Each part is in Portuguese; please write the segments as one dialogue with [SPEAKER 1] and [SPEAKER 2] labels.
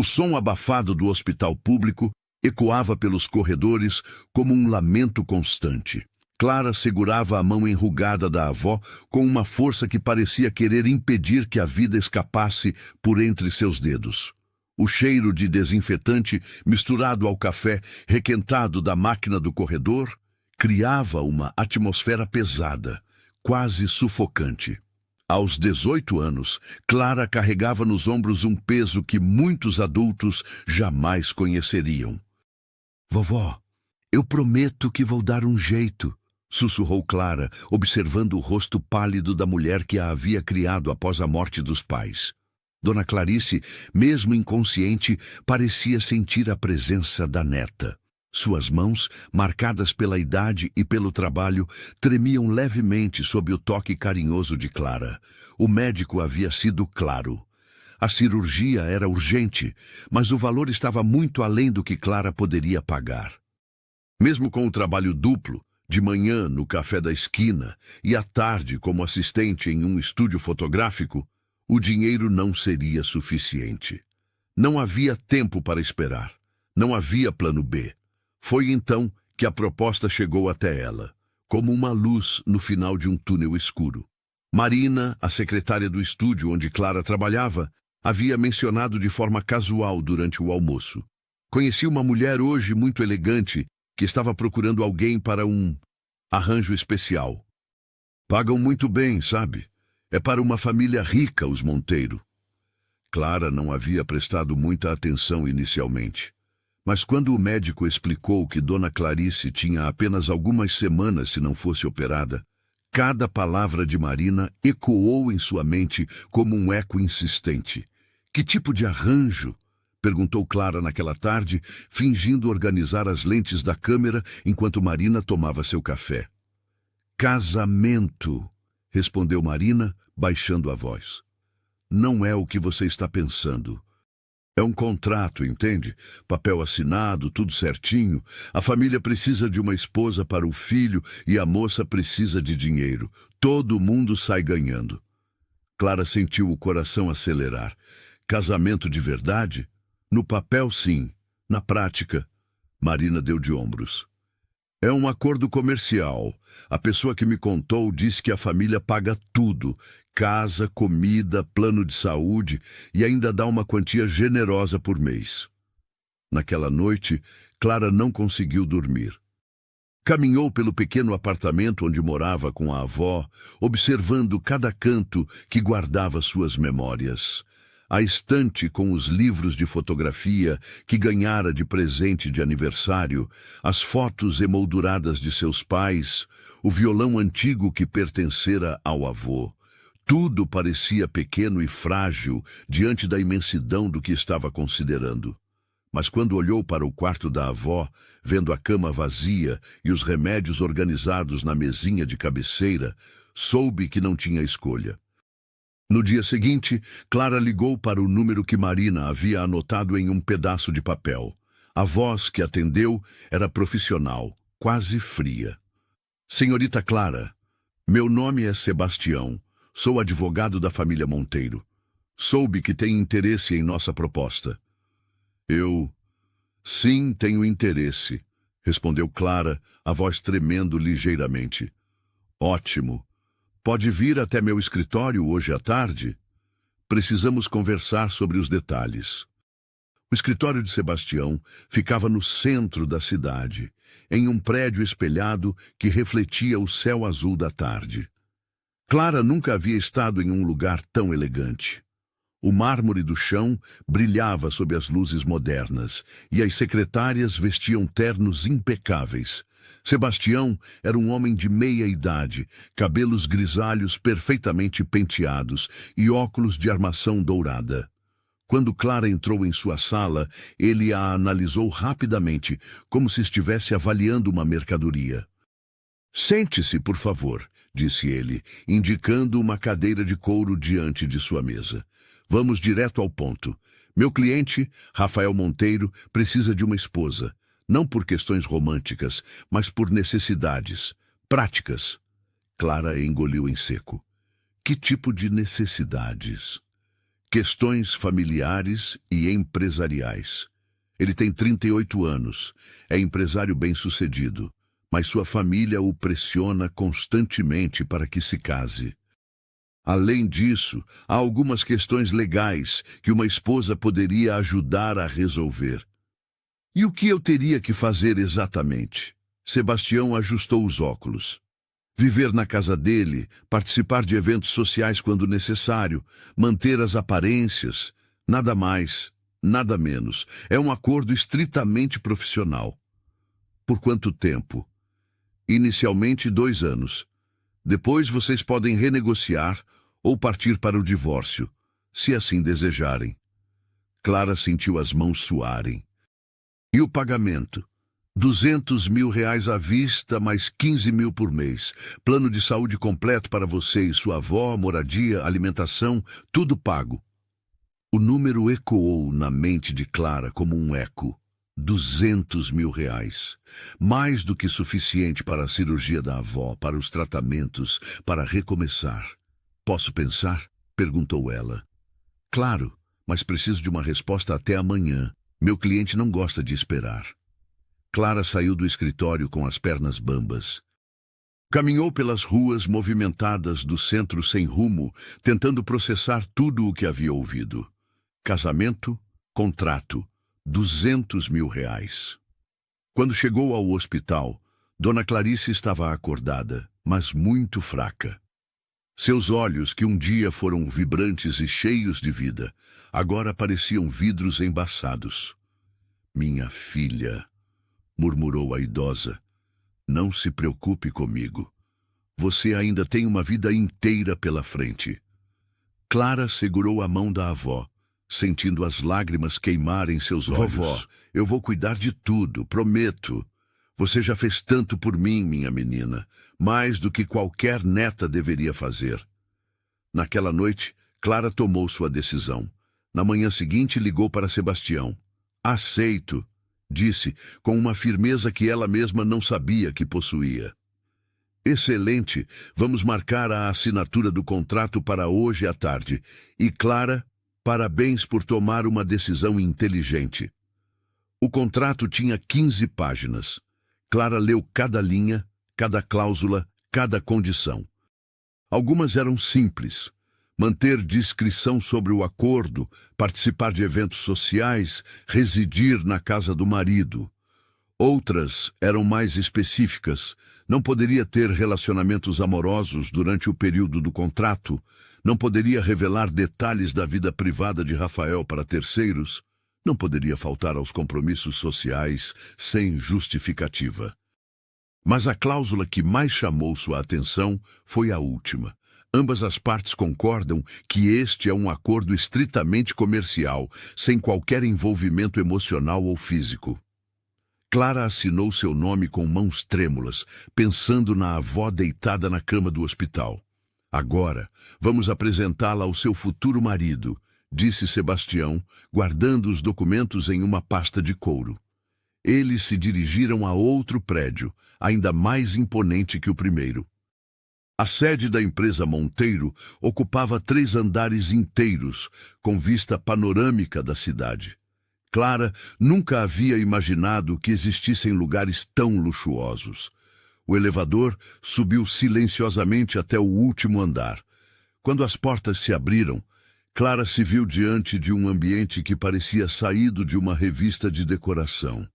[SPEAKER 1] O som abafado do hospital público ecoava pelos corredores como um lamento constante. Clara segurava a mão enrugada da avó com uma força que parecia querer impedir que a vida escapasse por entre seus dedos. O cheiro de desinfetante, misturado ao café requentado da máquina do corredor, criava uma atmosfera pesada, quase sufocante. Aos 18 anos, Clara carregava nos ombros um peso que muitos adultos jamais conheceriam. "Vovó, eu prometo que vou dar um jeito", sussurrou Clara, observando o rosto pálido da mulher que a havia criado após a morte dos pais. Dona Clarice, mesmo inconsciente, parecia sentir a presença da neta. Suas mãos, marcadas pela idade e pelo trabalho, tremiam levemente sob o toque carinhoso de Clara. O médico havia sido claro. A cirurgia era urgente, mas o valor estava muito além do que Clara poderia pagar. Mesmo com o trabalho duplo, de manhã no café da esquina e à tarde como assistente em um estúdio fotográfico, o dinheiro não seria suficiente. Não havia tempo para esperar. Não havia plano B. Foi então que a proposta chegou até ela, como uma luz no final de um túnel escuro. Marina, a secretária do estúdio onde Clara trabalhava, havia mencionado de forma casual durante o almoço. Conheci uma mulher hoje muito elegante que estava procurando alguém para um arranjo especial. Pagam muito bem, sabe? É para uma família rica, os Monteiro. Clara não havia prestado muita atenção inicialmente. Mas quando o médico explicou que Dona Clarice tinha apenas algumas semanas se não fosse operada, cada palavra de Marina ecoou em sua mente como um eco insistente. "Que tipo de arranjo?" perguntou Clara naquela tarde, fingindo organizar as lentes da câmera enquanto Marina tomava seu café. "Casamento", respondeu Marina, baixando a voz. "Não é o que você está pensando. É um contrato, entende? Papel assinado, tudo certinho. A família precisa de uma esposa para o filho e a moça precisa de dinheiro. Todo mundo sai ganhando." Clara sentiu o coração acelerar. Casamento de verdade? No papel, sim. Na prática, Marina deu de ombros. "É um acordo comercial. A pessoa que me contou disse que a família paga tudo. Casa, comida, plano de saúde e ainda dá uma quantia generosa por mês." Naquela noite, Clara não conseguiu dormir. Caminhou pelo pequeno apartamento onde morava com a avó, observando cada canto que guardava suas memórias. A estante com os livros de fotografia que ganhara de presente de aniversário, as fotos emolduradas de seus pais, o violão antigo que pertencera ao avô. Tudo parecia pequeno e frágil diante da imensidão do que estava considerando. Mas quando olhou para o quarto da avó, vendo a cama vazia e os remédios organizados na mesinha de cabeceira, soube que não tinha escolha. No dia seguinte, Clara ligou para o número que Marina havia anotado em um pedaço de papel. A voz que atendeu era profissional, quase fria. "Senhorita Clara, meu nome é Sebastião. Sou advogado da família Monteiro. Soube que tem interesse em nossa proposta." Sim, tenho interesse", respondeu Clara, a voz tremendo ligeiramente. "Ótimo. Pode vir até meu escritório hoje à tarde? Precisamos conversar sobre os detalhes." O escritório de Sebastião ficava no centro da cidade, em um prédio espelhado que refletia o céu azul da tarde. Clara nunca havia estado em um lugar tão elegante. O mármore do chão brilhava sob as luzes modernas, e as secretárias vestiam ternos impecáveis. Sebastião era um homem de meia idade, cabelos grisalhos perfeitamente penteados e óculos de armação dourada. Quando Clara entrou em sua sala, ele a analisou rapidamente, como se estivesse avaliando uma mercadoria. "Sente-se, por favor", disse ele, indicando uma cadeira de couro diante de sua mesa. "Vamos direto ao ponto. Meu cliente, Rafael Monteiro, precisa de uma esposa, não por questões românticas, mas por necessidades práticas." Clara engoliu em seco. "Que tipo de necessidades?" Questões familiares e empresariais. Ele tem 38 anos, é empresário bem-sucedido, mas sua família o pressiona constantemente para que se case. Além disso, há algumas questões legais que uma esposa poderia ajudar a resolver. E o que eu teria que fazer exatamente? Sebastião ajustou os óculos. Viver na casa dele, participar de eventos sociais quando necessário, manter as aparências, nada mais, nada menos. É um acordo estritamente profissional. Por quanto tempo? Inicialmente 2 anos. Depois vocês podem renegociar ou partir para o divórcio, se assim desejarem. Clara sentiu as mãos suarem. E o pagamento? 200 mil reais à vista, mais 15 mil por mês. Plano de saúde completo para você e sua avó, moradia, alimentação, tudo pago. O número ecoou na mente de Clara como um eco. 200 mil reais. Mais do que suficiente para a cirurgia da avó, para os tratamentos, para recomeçar. Posso pensar? Perguntou ela. Claro, mas preciso de uma resposta até amanhã. Meu cliente não gosta de esperar. Clara saiu do escritório com as pernas bambas. Caminhou pelas ruas movimentadas do centro sem rumo, tentando processar tudo o que havia ouvido. Casamento, contrato, 200 mil reais. Quando chegou ao hospital, Dona Clarice estava acordada, mas muito fraca. Seus olhos, que um dia foram vibrantes e cheios de vida, agora pareciam vidros embaçados. Minha filha, murmurou a idosa, não se preocupe comigo. Você ainda tem uma vida inteira pela frente. Clara segurou a mão da avó, sentindo as lágrimas queimarem seus olhos. Vovó, eu vou cuidar de tudo, prometo. Você já fez tanto por mim, minha menina, mais do que qualquer neta deveria fazer. Naquela noite, Clara tomou sua decisão. Na manhã seguinte, ligou para Sebastião. Aceito, disse, com uma firmeza que ela mesma não sabia que possuía. Excelente, vamos marcar a assinatura do contrato para hoje à tarde. E Clara, parabéns por tomar uma decisão inteligente. O contrato tinha 15 páginas. Clara leu cada linha, cada cláusula, cada condição. Algumas eram simples. Manter discrição sobre o acordo, participar de eventos sociais, residir na casa do marido. Outras eram mais específicas. Não poderia ter relacionamentos amorosos durante o período do contrato, não poderia revelar detalhes da vida privada de Rafael para terceiros, não poderia faltar aos compromissos sociais sem justificativa. Mas a cláusula que mais chamou sua atenção foi a última. Ambas as partes concordam que este é um acordo estritamente comercial, sem qualquer envolvimento emocional ou físico. Clara assinou seu nome com mãos trêmulas, pensando na avó deitada na cama do hospital. Agora, vamos apresentá-la ao seu futuro marido, disse Sebastião, guardando os documentos em uma pasta de couro. Eles se dirigiram a outro prédio, ainda mais imponente que o primeiro. A sede da empresa Monteiro ocupava 3 andares inteiros, com vista panorâmica da cidade. Clara nunca havia imaginado que existissem lugares tão luxuosos. O elevador subiu silenciosamente até o último andar. Quando as portas se abriram, Clara se viu diante de um ambiente que parecia saído de uma revista de decoração.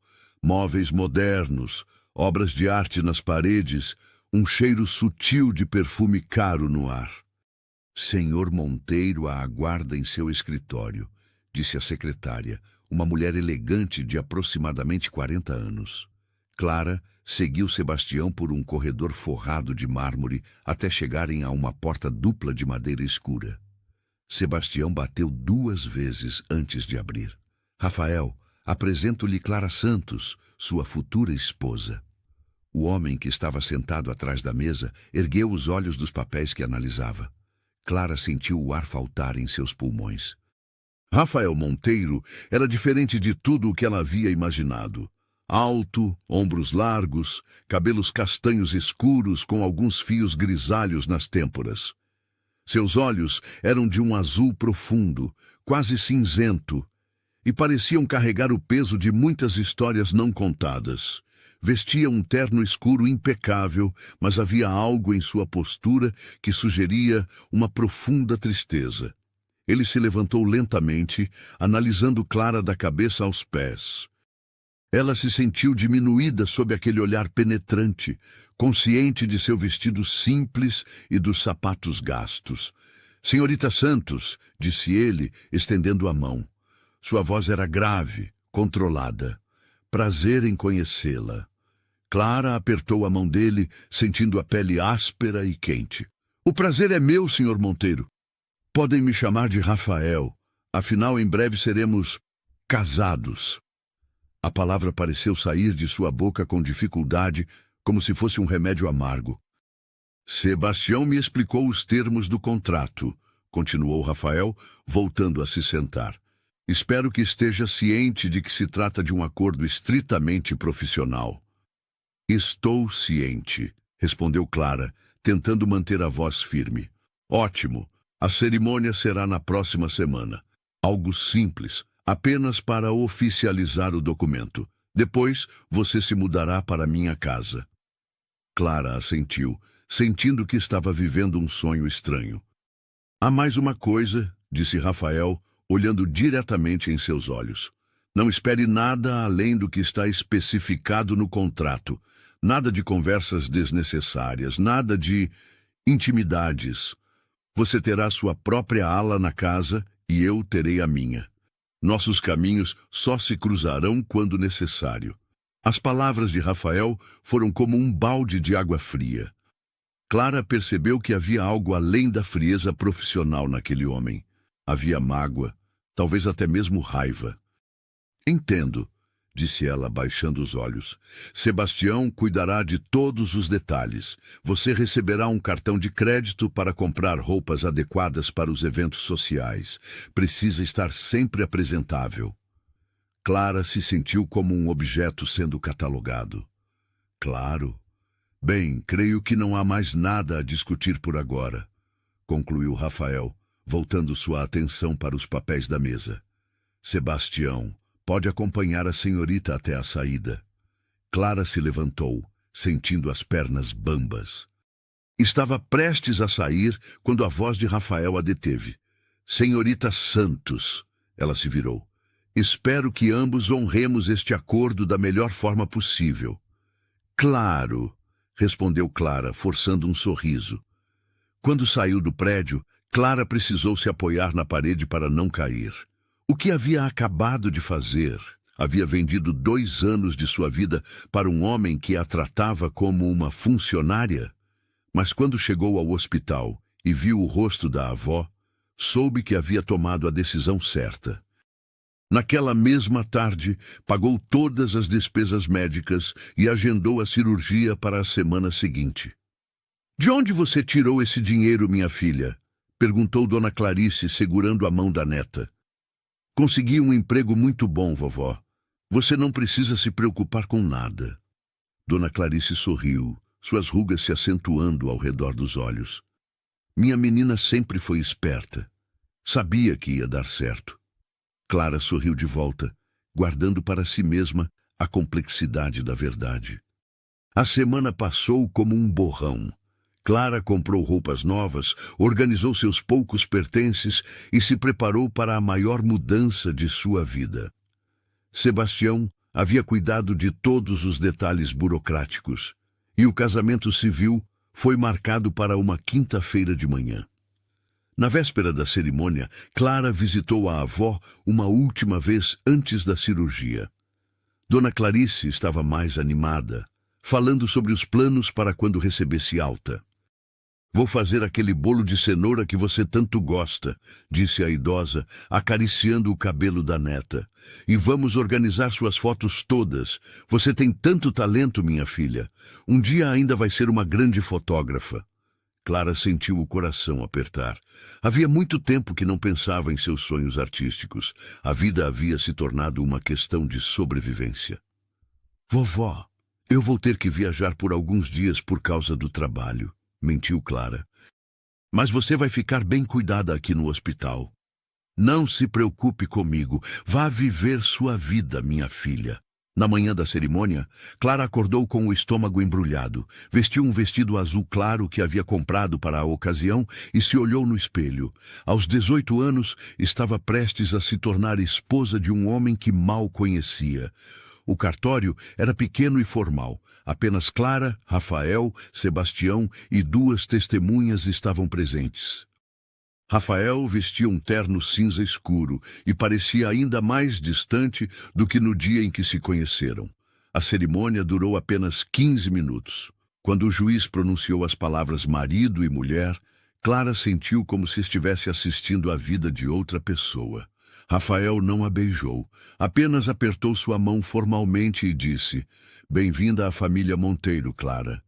[SPEAKER 1] Móveis modernos, obras de arte nas paredes, um cheiro sutil de perfume caro no ar. Senhor Monteiro a aguarda em seu escritório, disse a secretária, uma mulher elegante de aproximadamente 40 anos. Clara seguiu Sebastião por um corredor forrado de mármore até chegarem a uma porta dupla de madeira escura. Sebastião bateu 2 vezes antes de abrir. Rafael, apresento-lhe Clara Santos, sua futura esposa. O homem que estava sentado atrás da mesa ergueu os olhos dos papéis que analisava. Clara sentiu o ar faltar em seus pulmões. Rafael Monteiro era diferente de tudo o que ela havia imaginado. Alto, ombros largos, cabelos castanhos escuros com alguns fios grisalhos nas têmporas. Seus olhos eram de um azul profundo, quase cinzento, e pareciam carregar o peso de muitas histórias não contadas. Vestia um terno escuro impecável, mas havia algo em sua postura que sugeria uma profunda tristeza. Ele se levantou lentamente, analisando Clara da cabeça aos pés. Ela se sentiu diminuída sob aquele olhar penetrante, consciente de seu vestido simples e dos sapatos gastos. "Senhorita Santos", disse ele, estendendo a mão. Sua voz era grave, controlada. "Prazer em conhecê-la." Clara apertou a mão dele, sentindo a pele áspera e quente. "O prazer é meu, Sr. Monteiro. Podem me chamar de Rafael. Afinal, em breve seremos casados." A palavra pareceu sair de sua boca com dificuldade, como se fosse um remédio amargo. "Sebastião me explicou os termos do contrato", continuou Rafael, voltando a se sentar. "Espero que esteja ciente de que se trata de um acordo estritamente profissional." "Estou ciente", respondeu Clara, tentando manter a voz firme. "Ótimo. A cerimônia será na próxima semana. Algo simples, apenas para oficializar o documento. Depois, você se mudará para minha casa." Clara assentiu, sentindo que estava vivendo um sonho estranho. "Há mais uma coisa", disse Rafael, olhando diretamente em seus olhos. "Não espere nada além do que está especificado no contrato. Nada de conversas desnecessárias, nada de intimidades. Você terá sua própria ala na casa e eu terei a minha. Nossos caminhos só se cruzarão quando necessário." As palavras de Rafael foram como um balde de água fria. Clara percebeu que havia algo além da frieza profissional naquele homem. Havia mágoa, talvez até mesmo raiva. "Entendo", disse ela, baixando os olhos. "Sebastião cuidará de todos os detalhes. Você receberá um cartão de crédito para comprar roupas adequadas para os eventos sociais. Precisa estar sempre apresentável." Clara se sentiu como um objeto sendo catalogado. "Claro. Bem, creio que não há mais nada a discutir por agora", concluiu Rafael, voltando sua atenção para os papéis da mesa. "Sebastião pode acompanhar a senhorita até a saída." Clara se levantou, sentindo as pernas bambas. Estava prestes a sair quando a voz de Rafael a deteve. "Senhorita Santos", ela se virou. "Espero que ambos honremos este acordo da melhor forma possível." "Claro", respondeu Clara, forçando um sorriso. Quando saiu do prédio, Clara precisou se apoiar na parede para não cair. O que havia acabado de fazer? Havia vendido 2 anos de sua vida para um homem que a tratava como uma funcionária? Mas quando chegou ao hospital e viu o rosto da avó, soube que havia tomado a decisão certa. Naquela mesma tarde, pagou todas as despesas médicas e agendou a cirurgia para a semana seguinte. "De onde você tirou esse dinheiro, minha filha?" perguntou Dona Clarice, segurando a mão da neta. "Consegui um emprego muito bom, vovó. Você não precisa se preocupar com nada." Dona Clarice sorriu, suas rugas se acentuando ao redor dos olhos. "Minha menina sempre foi esperta. Sabia que ia dar certo." Clara sorriu de volta, guardando para si mesma a complexidade da verdade. A semana passou como um borrão. Clara comprou roupas novas, organizou seus poucos pertences e se preparou para a maior mudança de sua vida. Sebastião havia cuidado de todos os detalhes burocráticos, e o casamento civil foi marcado para uma quinta-feira de manhã. Na véspera da cerimônia, Clara visitou a avó uma última vez antes da cirurgia. Dona Clarice estava mais animada, falando sobre os planos para quando recebesse alta. "Vou fazer aquele bolo de cenoura que você tanto gosta", disse a idosa, acariciando o cabelo da neta. "E vamos organizar suas fotos todas. Você tem tanto talento, minha filha. Um dia ainda vai ser uma grande fotógrafa." Clara sentiu o coração apertar. Havia muito tempo que não pensava em seus sonhos artísticos. A vida havia se tornado uma questão de sobrevivência. "Vovó, eu vou ter que viajar por alguns dias por causa do trabalho", mentiu Clara. Mas você vai ficar bem cuidada aqui no hospital. Não se preocupe comigo. Vá viver sua vida, minha filha. Na manhã da cerimônia, Clara acordou com o estômago embrulhado, vestiu um vestido azul claro que havia comprado para a ocasião e se olhou no espelho. Aos 18 anos, estava prestes a se tornar esposa de um homem que mal conhecia. O cartório era pequeno e formal. Apenas Clara, Rafael, Sebastião e 2 testemunhas estavam presentes. Rafael vestia um terno cinza escuro e parecia ainda mais distante do que no dia em que se conheceram. A cerimônia durou apenas 15 minutos. Quando o juiz pronunciou as palavras marido e mulher, Clara sentiu como se estivesse assistindo à vida de outra pessoa. Rafael não a beijou, apenas apertou sua mão formalmente e disse: "Bem-vinda à família Monteiro, Clara."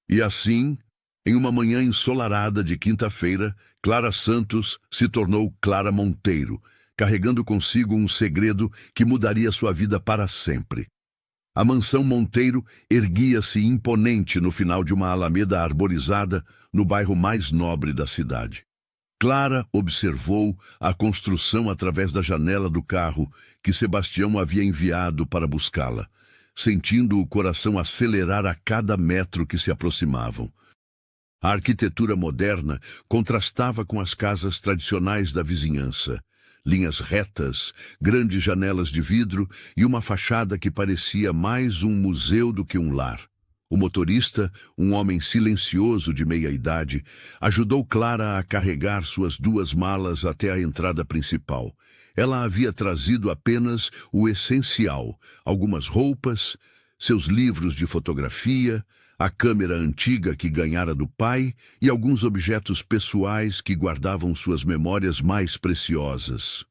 [SPEAKER 1] E assim, em uma manhã ensolarada de quinta-feira, Clara Santos se tornou Clara Monteiro, carregando consigo um segredo que mudaria sua vida para sempre. A mansão Monteiro erguia-se imponente no final de uma alameda arborizada no bairro mais nobre da cidade. Clara observou a construção através da janela do carro que Sebastião havia enviado para buscá-la, sentindo o coração acelerar a cada metro que se aproximavam. A arquitetura moderna contrastava com as casas tradicionais da vizinhança. Linhas retas, grandes janelas de vidro e uma fachada que parecia mais um museu do que um lar. O motorista, um homem silencioso de meia-idade, ajudou Clara a carregar suas 2 malas até a entrada principal. Ela havia trazido apenas o essencial: algumas roupas, seus livros de fotografia, a câmera antiga que ganhara do pai e alguns objetos pessoais que guardavam suas memórias mais preciosas.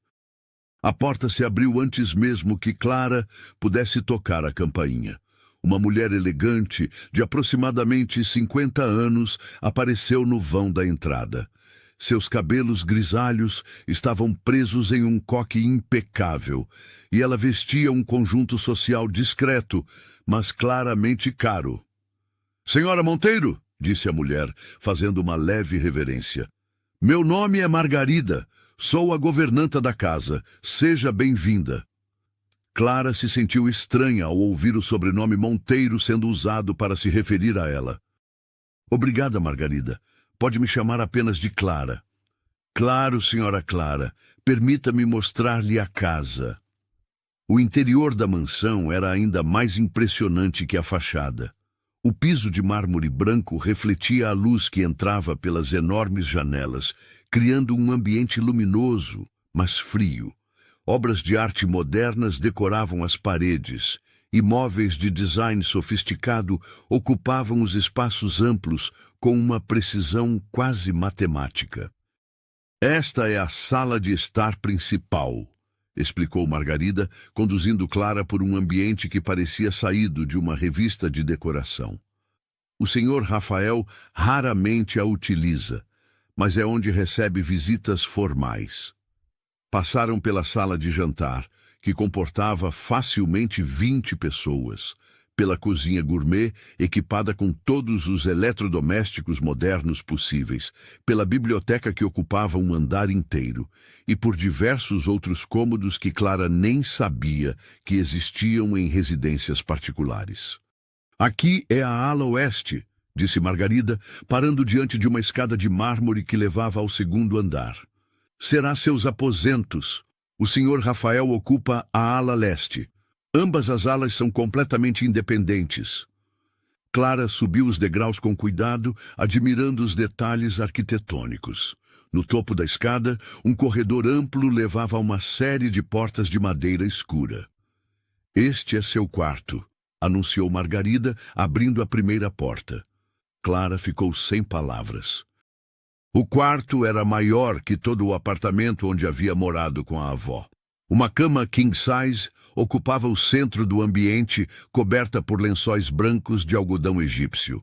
[SPEAKER 1] A porta se abriu antes mesmo que Clara pudesse tocar a campainha. Uma mulher elegante, de aproximadamente 50 anos, apareceu no vão da entrada. Seus cabelos grisalhos estavam presos em um coque impecável, e ela vestia um conjunto social discreto, mas claramente caro. "Senhora Monteiro", disse a mulher, fazendo uma leve reverência. "Meu nome é Margarida. Sou a governanta da casa. Seja bem-vinda." Clara se sentiu estranha ao ouvir o sobrenome Monteiro sendo usado para se referir a ela. "Obrigada, Margarida. Pode me chamar apenas de Clara." "Claro, senhora Clara. Permita-me mostrar-lhe a casa." O interior da mansão era ainda mais impressionante que a fachada. O piso de mármore branco refletia a luz que entrava pelas enormes janelas, criando um ambiente luminoso, mas frio. Obras de arte modernas decoravam as paredes, e móveis de design sofisticado ocupavam os espaços amplos com uma precisão quase matemática. "Esta é a sala de estar principal", explicou Margarida, conduzindo Clara por um ambiente que parecia saído de uma revista de decoração. "O senhor Rafael raramente a utiliza, mas é onde recebe visitas formais." Passaram pela sala de jantar, que comportava facilmente 20 pessoas, pela cozinha gourmet, equipada com todos os eletrodomésticos modernos possíveis, pela biblioteca que ocupava um andar inteiro, e por diversos outros cômodos que Clara nem sabia que existiam em residências particulares. "Aqui é a ala oeste", disse Margarida, parando diante de uma escada de mármore que levava ao 2º andar. "Será seus aposentos. O senhor Rafael ocupa a ala leste. Ambas as alas são completamente independentes." Clara subiu os degraus com cuidado, admirando os detalhes arquitetônicos. No topo da escada, um corredor amplo levava a uma série de portas de madeira escura. "Este é seu quarto", anunciou Margarida, abrindo a primeira porta. Clara ficou sem palavras. O quarto era maior que todo o apartamento onde havia morado com a avó. Uma cama king size ocupava o centro do ambiente, coberta por lençóis brancos de algodão egípcio.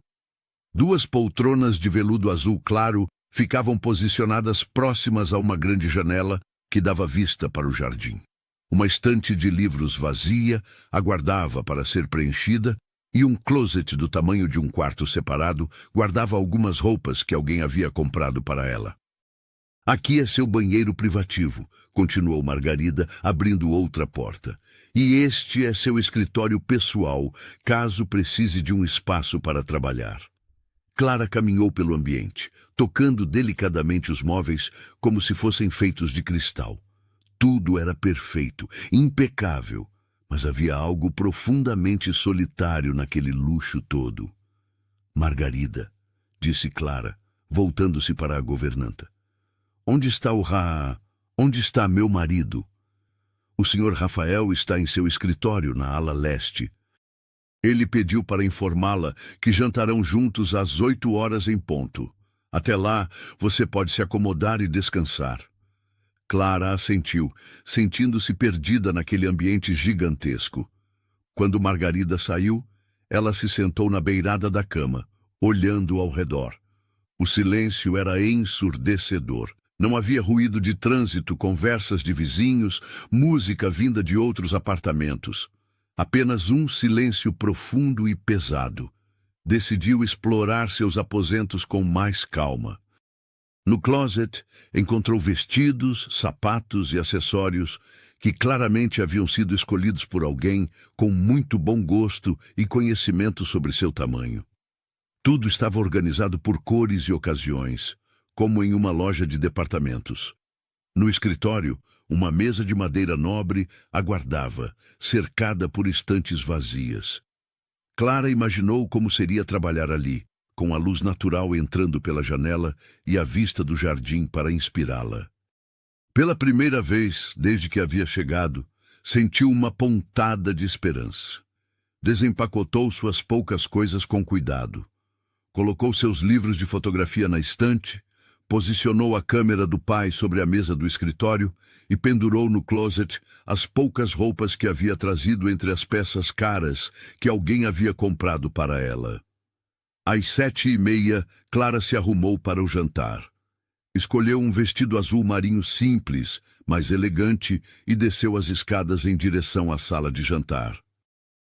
[SPEAKER 1] 2 poltronas de veludo azul claro ficavam posicionadas próximas a uma grande janela que dava vista para o jardim. Uma estante de livros vazia aguardava para ser preenchida, E um closet do tamanho de um quarto separado guardava algumas roupas que alguém havia comprado para ela. Aqui é seu banheiro privativo, continuou Margarida, abrindo outra porta. E este é seu escritório pessoal, caso precise de um espaço para trabalhar. Clara caminhou pelo ambiente, tocando delicadamente os móveis como se fossem feitos de cristal. Tudo era perfeito, impecável, mas havia algo profundamente solitário naquele luxo todo. Margarida, disse Clara, voltando-se para a governanta. Onde está meu marido? O senhor Rafael está em seu escritório, na ala leste. Ele pediu para informá-la que jantarão juntos às 8 horas em ponto. Até lá, você pode se acomodar e descansar. Clara assentiu, sentindo-se perdida naquele ambiente gigantesco. Quando Margarida saiu, ela se sentou na beirada da cama, olhando ao redor. O silêncio era ensurdecedor. Não havia ruído de trânsito, conversas de vizinhos, música vinda de outros apartamentos. Apenas um silêncio profundo e pesado. Decidiu explorar seus aposentos com mais calma. No closet, encontrou vestidos, sapatos e acessórios que claramente haviam sido escolhidos por alguém com muito bom gosto e conhecimento sobre seu tamanho. Tudo estava organizado por cores e ocasiões, como em uma loja de departamentos. No escritório, uma mesa de madeira nobre aguardava, cercada por estantes vazias. Clara imaginou como seria trabalhar ali, com a luz natural entrando pela janela e a vista do jardim para inspirá-la. Pela primeira vez, desde que havia chegado, sentiu uma pontada de esperança. Desempacotou suas poucas coisas com cuidado. Colocou seus livros de fotografia na estante, posicionou a câmera do pai sobre a mesa do escritório e pendurou no closet as poucas roupas que havia trazido entre as peças caras que alguém havia comprado para ela. Às 7h30, Clara se arrumou para o jantar. Escolheu um vestido azul marinho simples, mas elegante, e desceu as escadas em direção à sala de jantar.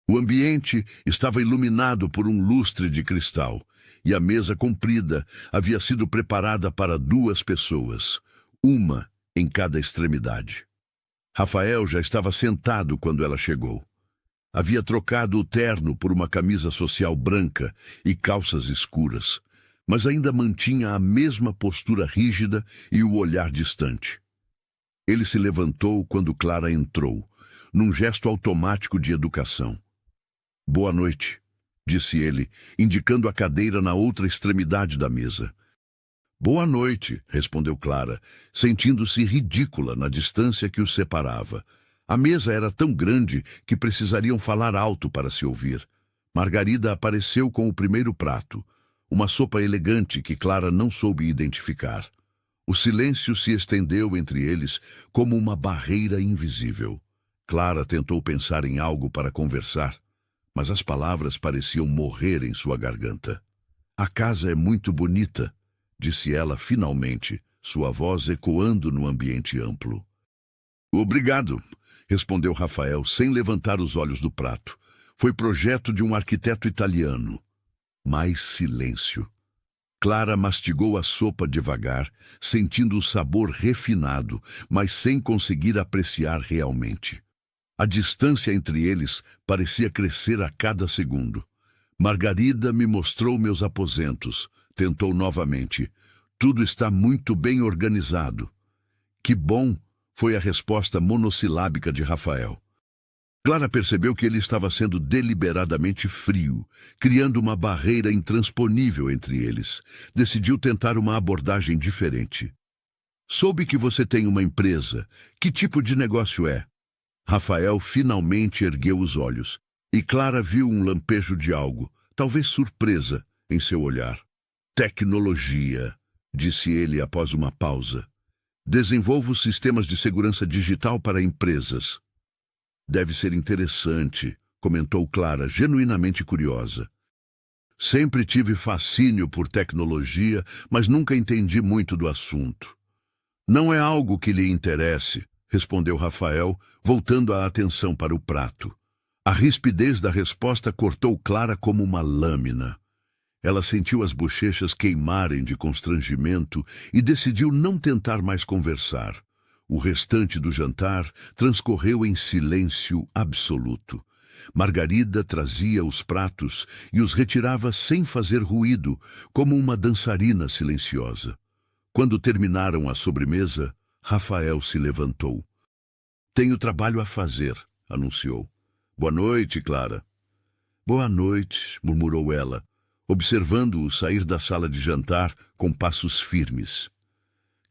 [SPEAKER 1] O ambiente estava iluminado por um lustre de cristal, e a mesa comprida havia sido preparada para 2 pessoas, uma em cada extremidade. Rafael já estava sentado quando ela chegou. Havia trocado o terno por uma camisa social branca e calças escuras, mas ainda mantinha a mesma postura rígida e o olhar distante. Ele se levantou quando Clara entrou, num gesto automático de educação. Boa noite, disse ele, indicando a cadeira na outra extremidade da mesa. Boa noite, respondeu Clara, sentindo-se ridícula na distância que os separava. A mesa era tão grande que precisariam falar alto para se ouvir. Margarida apareceu com o primeiro prato, uma sopa elegante que Clara não soube identificar. O silêncio se estendeu entre eles como uma barreira invisível. Clara tentou pensar em algo para conversar, mas as palavras pareciam morrer em sua garganta. A casa é muito bonita, disse ela finalmente, sua voz ecoando no ambiente amplo. Obrigado, respondeu Rafael, sem levantar os olhos do prato. Foi projeto de um arquiteto italiano. Mais silêncio. Clara mastigou a sopa devagar, sentindo o sabor refinado, mas sem conseguir apreciar realmente. A distância entre eles parecia crescer a cada segundo. Margarida me mostrou meus aposentos. Tentou novamente. Tudo está muito bem organizado. Que bom, foi a resposta monossilábica de Rafael. Clara percebeu que ele estava sendo deliberadamente frio, criando uma barreira intransponível entre eles. Decidiu tentar uma abordagem diferente. Soube que você tem uma empresa. Que tipo de negócio é? Rafael finalmente ergueu os olhos, e Clara viu um lampejo de algo, talvez surpresa, em seu olhar. Tecnologia, disse ele após uma pausa. Desenvolvo sistemas de segurança digital para empresas. Deve ser interessante, comentou Clara, genuinamente curiosa. Sempre tive fascínio por tecnologia, mas nunca entendi muito do assunto. Não é algo que lhe interesse, respondeu Rafael, voltando a atenção para o prato. A rispidez da resposta cortou Clara como uma lâmina. Ela sentiu as bochechas queimarem de constrangimento e decidiu não tentar mais conversar. O restante do jantar transcorreu em silêncio absoluto. Margarida trazia os pratos e os retirava sem fazer ruído, como uma dançarina silenciosa. Quando terminaram a sobremesa, Rafael se levantou. "Tenho trabalho a fazer", anunciou. "Boa noite, Clara." "Boa noite", murmurou ela, observando-o sair da sala de jantar com passos firmes.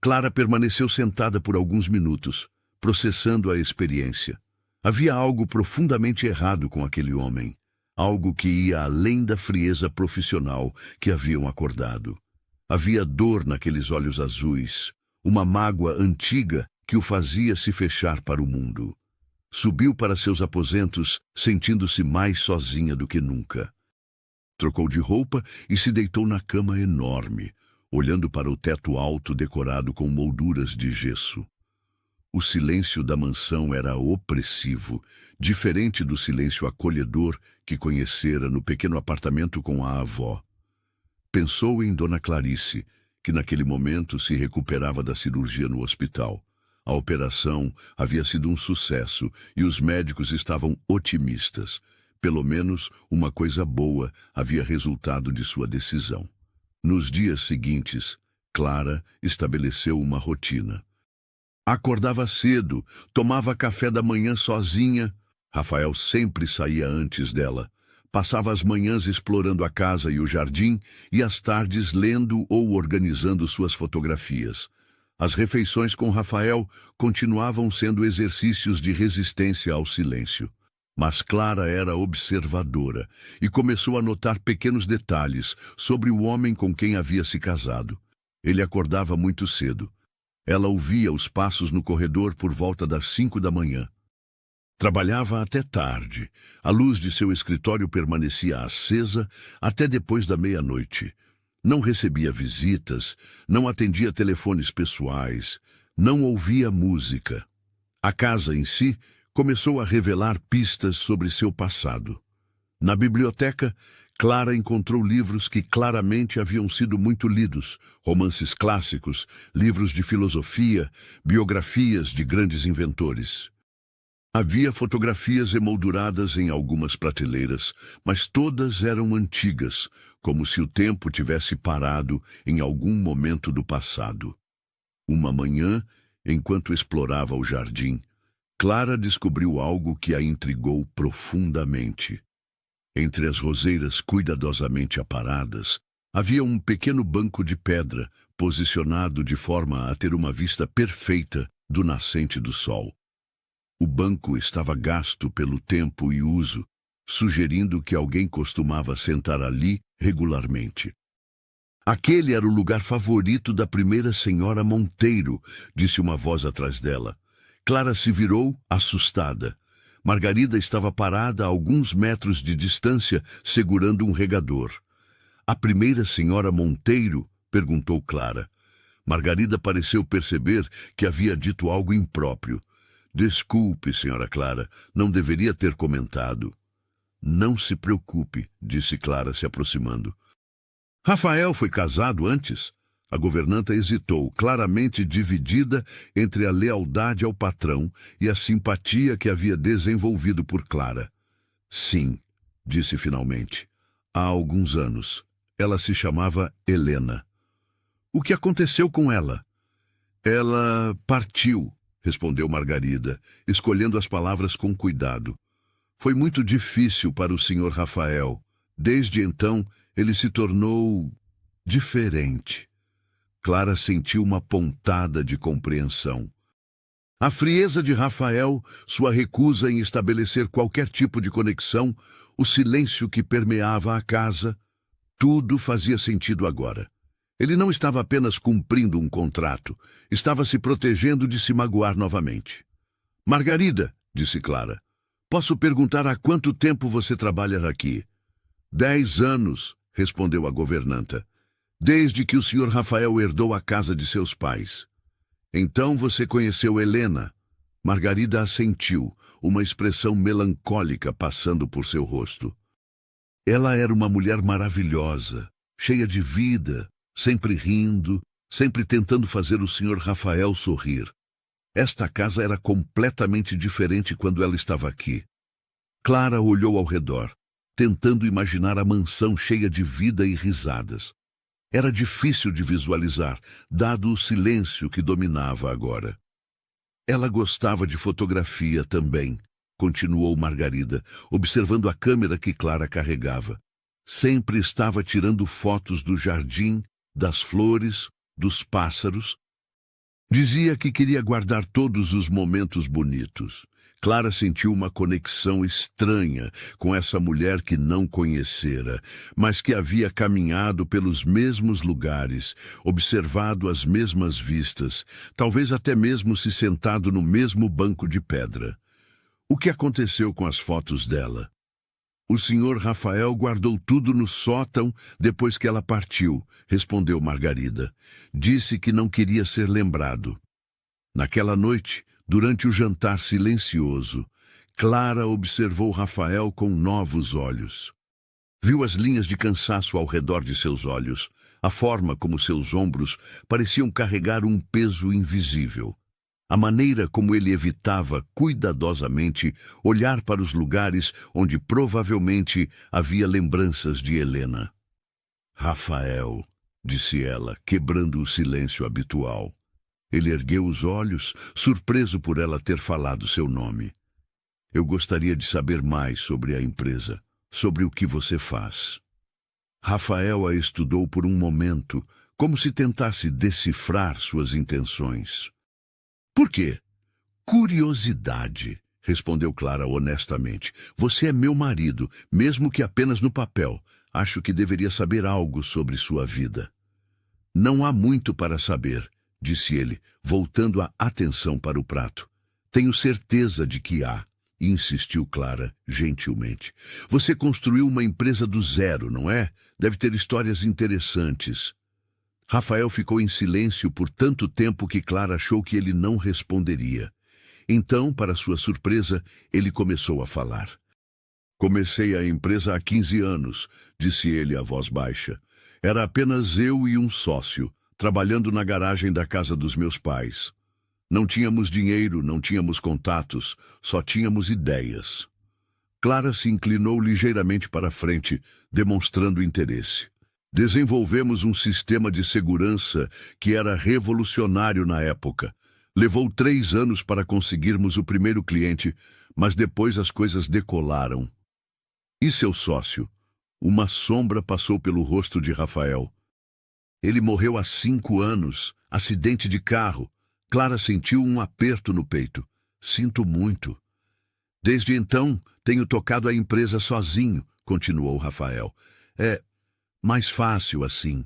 [SPEAKER 1] Clara permaneceu sentada por alguns minutos, processando a experiência. Havia algo profundamente errado com aquele homem, algo que ia além da frieza profissional que haviam acordado. Havia dor naqueles olhos azuis, uma mágoa antiga que o fazia se fechar para o mundo. Subiu para seus aposentos, sentindo-se mais sozinha do que nunca. Trocou de roupa e se deitou na cama enorme, olhando para o teto alto decorado com molduras de gesso. O silêncio da mansão era opressivo, diferente do silêncio acolhedor que conhecera no pequeno apartamento com a avó. Pensou em Dona Clarice, que naquele momento se recuperava da cirurgia no hospital. A operação havia sido um sucesso e os médicos estavam otimistas. Pelo menos uma coisa boa havia resultado de sua decisão. Nos dias seguintes, Clara estabeleceu uma rotina. Acordava cedo, tomava café da manhã sozinha. Rafael sempre saía antes dela. Passava as manhãs explorando a casa e o jardim e as tardes lendo ou organizando suas fotografias. As refeições com Rafael continuavam sendo exercícios de resistência ao silêncio. Mas Clara era observadora e começou a notar pequenos detalhes sobre o homem com quem havia se casado. Ele acordava muito cedo. Ela ouvia os passos no corredor por volta das 5 da manhã. Trabalhava até tarde. A luz de seu escritório permanecia acesa até depois da meia-noite. Não recebia visitas, não atendia telefones pessoais, não ouvia música. A casa em si começou a revelar pistas sobre seu passado. Na biblioteca, Clara encontrou livros que claramente haviam sido muito lidos, romances clássicos, livros de filosofia, biografias de grandes inventores. Havia fotografias emolduradas em algumas prateleiras, mas todas eram antigas, como se o tempo tivesse parado em algum momento do passado. Uma manhã, enquanto explorava o jardim, Clara descobriu algo que a intrigou profundamente. Entre as roseiras cuidadosamente aparadas, havia um pequeno banco de pedra, posicionado de forma a ter uma vista perfeita do nascente do sol. O banco estava gasto pelo tempo e uso, sugerindo que alguém costumava sentar ali regularmente. Aquele era o lugar favorito da primeira senhora Monteiro, disse uma voz atrás dela. Clara se virou, assustada. Margarida estava parada a alguns metros de distância, segurando um regador. "A primeira senhora Monteiro?" perguntou Clara. Margarida pareceu perceber que havia dito algo impróprio. "Desculpe, senhora Clara, não deveria ter comentado." "Não se preocupe", disse Clara, se aproximando. "Rafael foi casado antes?" A governanta hesitou, claramente dividida entre a lealdade ao patrão e a simpatia que havia desenvolvido por Clara. "Sim", disse finalmente. "Há alguns anos. Ela se chamava Helena." "O que aconteceu com ela?" "Ela partiu", respondeu Margarida, escolhendo as palavras com cuidado. "Foi muito difícil para o Sr. Rafael. Desde então, ele se tornou diferente." Clara sentiu uma pontada de compreensão. A frieza de Rafael, sua recusa em estabelecer qualquer tipo de conexão, o silêncio que permeava a casa, tudo fazia sentido agora. Ele não estava apenas cumprindo um contrato, estava se protegendo de se magoar novamente. "Margarida", disse Clara, "posso perguntar há quanto tempo você trabalha aqui?" 10 anos, respondeu a governanta. "Desde que o Sr. Rafael herdou a casa de seus pais." "Então você conheceu Helena?" Margarida assentiu, uma expressão melancólica passando por seu rosto. Ela era uma mulher maravilhosa, cheia de vida, sempre rindo, sempre tentando fazer o Sr. Rafael sorrir. Esta casa era completamente diferente quando ela estava aqui. Clara olhou ao redor, tentando imaginar a mansão cheia de vida e risadas. Era difícil de visualizar, dado o silêncio que dominava agora. Ela gostava de fotografia também, continuou Margarida, observando a câmera que Clara carregava. Sempre estava tirando fotos do jardim, das flores, dos pássaros. Dizia que queria guardar todos os momentos bonitos. Clara sentiu uma conexão estranha com essa mulher que não conhecera, mas que havia caminhado pelos mesmos lugares, observado as mesmas vistas, talvez até mesmo se sentado no mesmo banco de pedra. O que aconteceu com as fotos dela? O Sr. Rafael guardou tudo no sótão depois que ela partiu, respondeu Margarida. Disse que não queria ser lembrado. Naquela noite, durante o jantar silencioso, Clara observou Rafael com novos olhos. Viu as linhas de cansaço ao redor de seus olhos, a forma como seus ombros pareciam carregar um peso invisível. A maneira como ele evitava cuidadosamente olhar para os lugares onde provavelmente havia lembranças de Helena. Rafael, disse ela, quebrando o silêncio habitual. Ele ergueu os olhos, surpreso por ela ter falado seu nome. Eu gostaria de saber mais sobre a empresa, sobre o que você faz. Rafael a estudou por um momento, como se tentasse decifrar suas intenções. Por quê? Curiosidade, respondeu Clara honestamente. Você é meu marido, mesmo que apenas no papel. Acho que deveria saber algo sobre sua vida. Não há muito para saber, disse ele, voltando a atenção para o prato. Tenho certeza de que há, insistiu Clara, gentilmente. Você construiu uma empresa do zero, não é? Deve ter histórias interessantes. Rafael ficou em silêncio por tanto tempo que Clara achou que ele não responderia. Então, para sua surpresa, ele começou a falar. Comecei a empresa há 15 anos, disse ele a voz baixa. Era apenas eu e um sócio, trabalhando na garagem da casa dos meus pais. Não tínhamos dinheiro, não tínhamos contatos, só tínhamos ideias. Clara se inclinou ligeiramente para frente, demonstrando interesse. Desenvolvemos um sistema de segurança que era revolucionário na época. Levou 3 anos para conseguirmos o primeiro cliente, mas depois as coisas decolaram. E seu sócio? Uma sombra passou pelo rosto de Rafael. Ele morreu há 5 anos, acidente de carro. Clara sentiu um aperto no peito. Sinto muito. Desde então, tenho tocado a empresa sozinho, continuou Rafael. É mais fácil assim.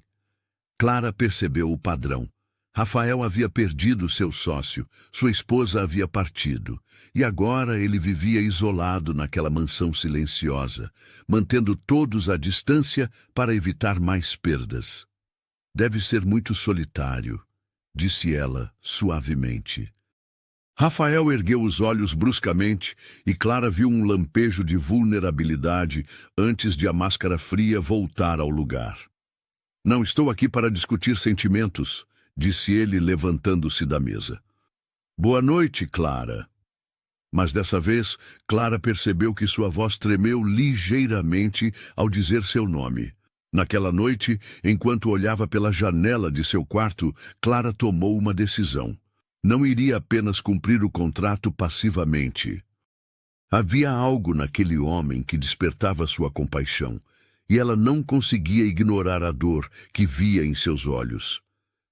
[SPEAKER 1] Clara percebeu o padrão. Rafael havia perdido seu sócio, sua esposa havia partido, e agora ele vivia isolado naquela mansão silenciosa, mantendo todos à distância para evitar mais perdas. Deve ser muito solitário, disse ela suavemente. Rafael ergueu os olhos bruscamente e Clara viu um lampejo de vulnerabilidade antes de a máscara fria voltar ao lugar. Não estou aqui para discutir sentimentos, disse ele levantando-se da mesa. Boa noite, Clara. Mas dessa vez, Clara percebeu que sua voz tremeu ligeiramente ao dizer seu nome. Naquela noite, enquanto olhava pela janela de seu quarto, Clara tomou uma decisão. Não iria apenas cumprir o contrato passivamente. Havia algo naquele homem que despertava sua compaixão, e ela não conseguia ignorar a dor que via em seus olhos.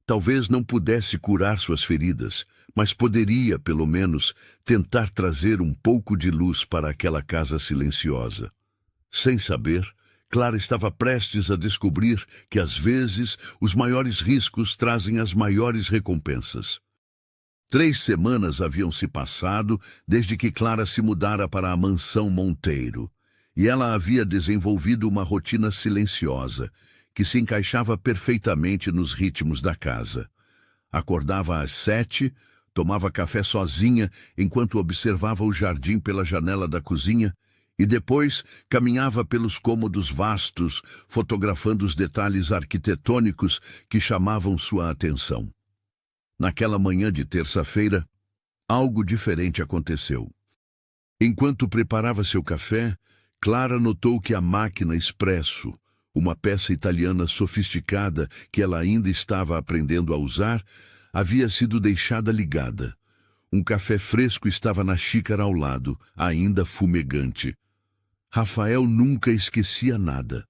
[SPEAKER 1] Talvez não pudesse curar suas feridas, mas poderia, pelo menos, tentar trazer um pouco de luz para aquela casa silenciosa. Sem saber, Clara estava prestes a descobrir que, às vezes, os maiores riscos trazem as maiores recompensas. 3 semanas haviam se passado desde que Clara se mudara para a mansão Monteiro, e ela havia desenvolvido uma rotina silenciosa, que se encaixava perfeitamente nos ritmos da casa. Acordava às 7, tomava café sozinha enquanto observava o jardim pela janela da cozinha e depois caminhava pelos cômodos vastos, fotografando os detalhes arquitetônicos que chamavam sua atenção. Naquela manhã de terça-feira, algo diferente aconteceu. Enquanto preparava seu café, Clara notou que a máquina expresso, uma peça italiana sofisticada que ela ainda estava aprendendo a usar, havia sido deixada ligada. Um café fresco estava na xícara ao lado, ainda fumegante. Rafael nunca esquecia nada.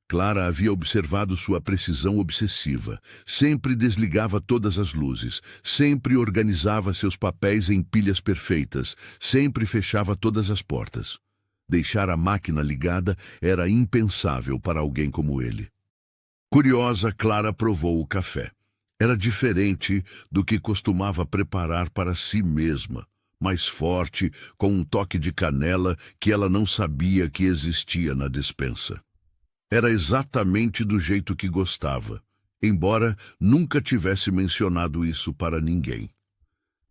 [SPEAKER 1] Clara havia observado sua precisão obsessiva. Sempre desligava todas as luzes, sempre organizava seus papéis em pilhas perfeitas, sempre fechava todas as portas. Deixar a máquina ligada era impensável para alguém como ele. Curiosa, Clara provou o café. Era diferente do que costumava preparar para si mesma, mais forte, com um toque de canela que ela não sabia que existia na despensa. Era exatamente do jeito que gostava, embora nunca tivesse mencionado isso para ninguém.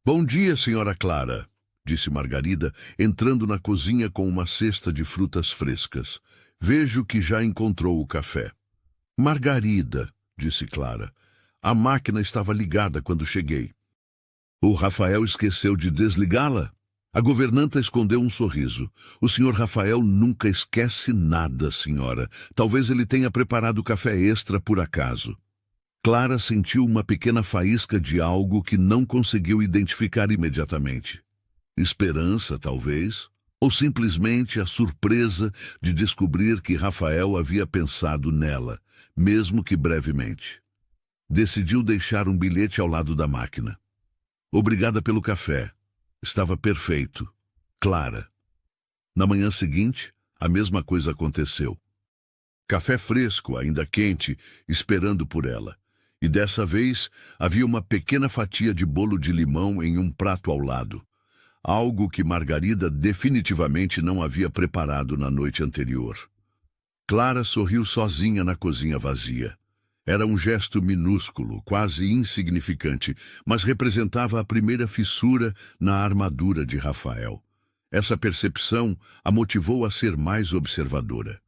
[SPEAKER 1] "Bom dia, senhora Clara", disse Margarida, entrando na cozinha com uma cesta de frutas frescas. "Vejo que já encontrou o café." "Margarida", disse Clara, "a máquina estava ligada quando cheguei." "O Rafael esqueceu de desligá-la?" A governanta escondeu um sorriso. "O senhor Rafael nunca esquece nada, senhora. Talvez ele tenha preparado café extra por acaso." Clara sentiu uma pequena faísca de algo que não conseguiu identificar imediatamente. Esperança, talvez, ou simplesmente a surpresa de descobrir que Rafael havia pensado nela, mesmo que brevemente. Decidiu deixar um bilhete ao lado da máquina. "Obrigada pelo café. Estava perfeito. Clara." Na manhã seguinte, a mesma coisa aconteceu. Café fresco, ainda quente, esperando por ela. E dessa vez, havia uma pequena fatia de bolo de limão em um prato ao lado. Algo que Margarida definitivamente não havia preparado na noite anterior. Clara sorriu sozinha na cozinha vazia. Era um gesto minúsculo, quase insignificante, mas representava a primeira fissura na armadura de Rafael. Essa percepção a motivou a ser mais observadora.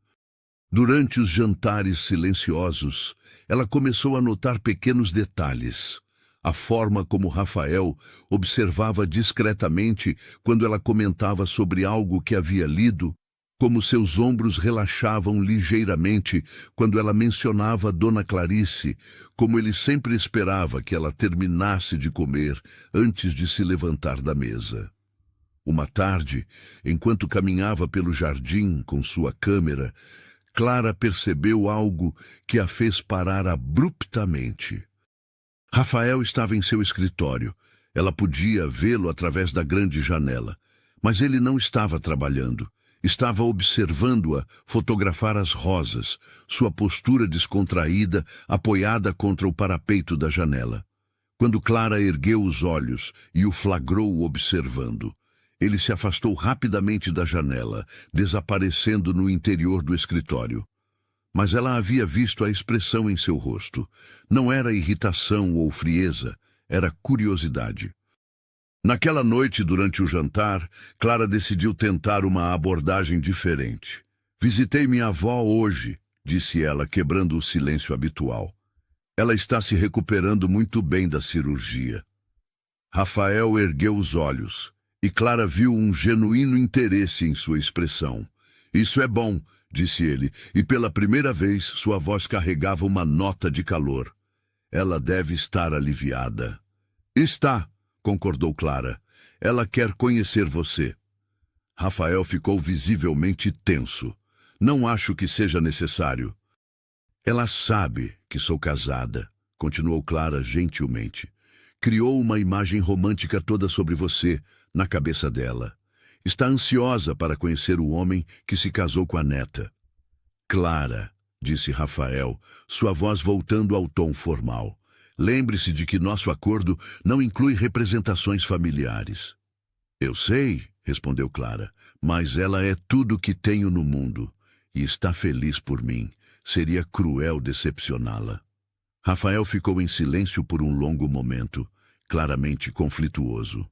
[SPEAKER 1] Durante os jantares silenciosos, ela começou a notar pequenos detalhes. A forma como Rafael observava discretamente quando ela comentava sobre algo que havia lido, como seus ombros relaxavam ligeiramente quando ela mencionava Dona Clarice, como ele sempre esperava que ela terminasse de comer antes de se levantar da mesa. Uma tarde, enquanto caminhava pelo jardim com sua câmera, Clara percebeu algo que a fez parar abruptamente. Rafael estava em seu escritório. Ela podia vê-lo através da grande janela, mas ele não estava trabalhando. Estava observando-a fotografar as rosas, sua postura descontraída, apoiada contra o parapeito da janela. Quando Clara ergueu os olhos e o flagrou observando, ele se afastou rapidamente da janela, desaparecendo no interior do escritório. Mas ela havia visto a expressão em seu rosto. Não era irritação ou frieza, era curiosidade. Naquela noite, durante o jantar, Clara decidiu tentar uma abordagem diferente. "Visitei minha avó hoje", disse ela, quebrando o silêncio habitual. "Ela está se recuperando muito bem da cirurgia." Rafael ergueu os olhos, e Clara viu um genuíno interesse em sua expressão. "Isso é bom", disse ele, e pela primeira vez sua voz carregava uma nota de calor. "Ela deve estar aliviada." "Está", concordou Clara. "Ela quer conhecer você." Rafael ficou visivelmente tenso. "Não acho que seja necessário." "Ela sabe que sou casada", continuou Clara gentilmente. "Criou uma imagem romântica toda sobre você, na cabeça dela. Está ansiosa para conhecer o homem que se casou com a neta." "Clara", disse Rafael, sua voz voltando ao tom formal, "lembre-se de que nosso acordo não inclui representações familiares." "Eu sei", respondeu Clara, "mas ela é tudo o que tenho no mundo e está feliz por mim. Seria cruel decepcioná-la." Rafael ficou em silêncio por um longo momento. claramente conflituoso.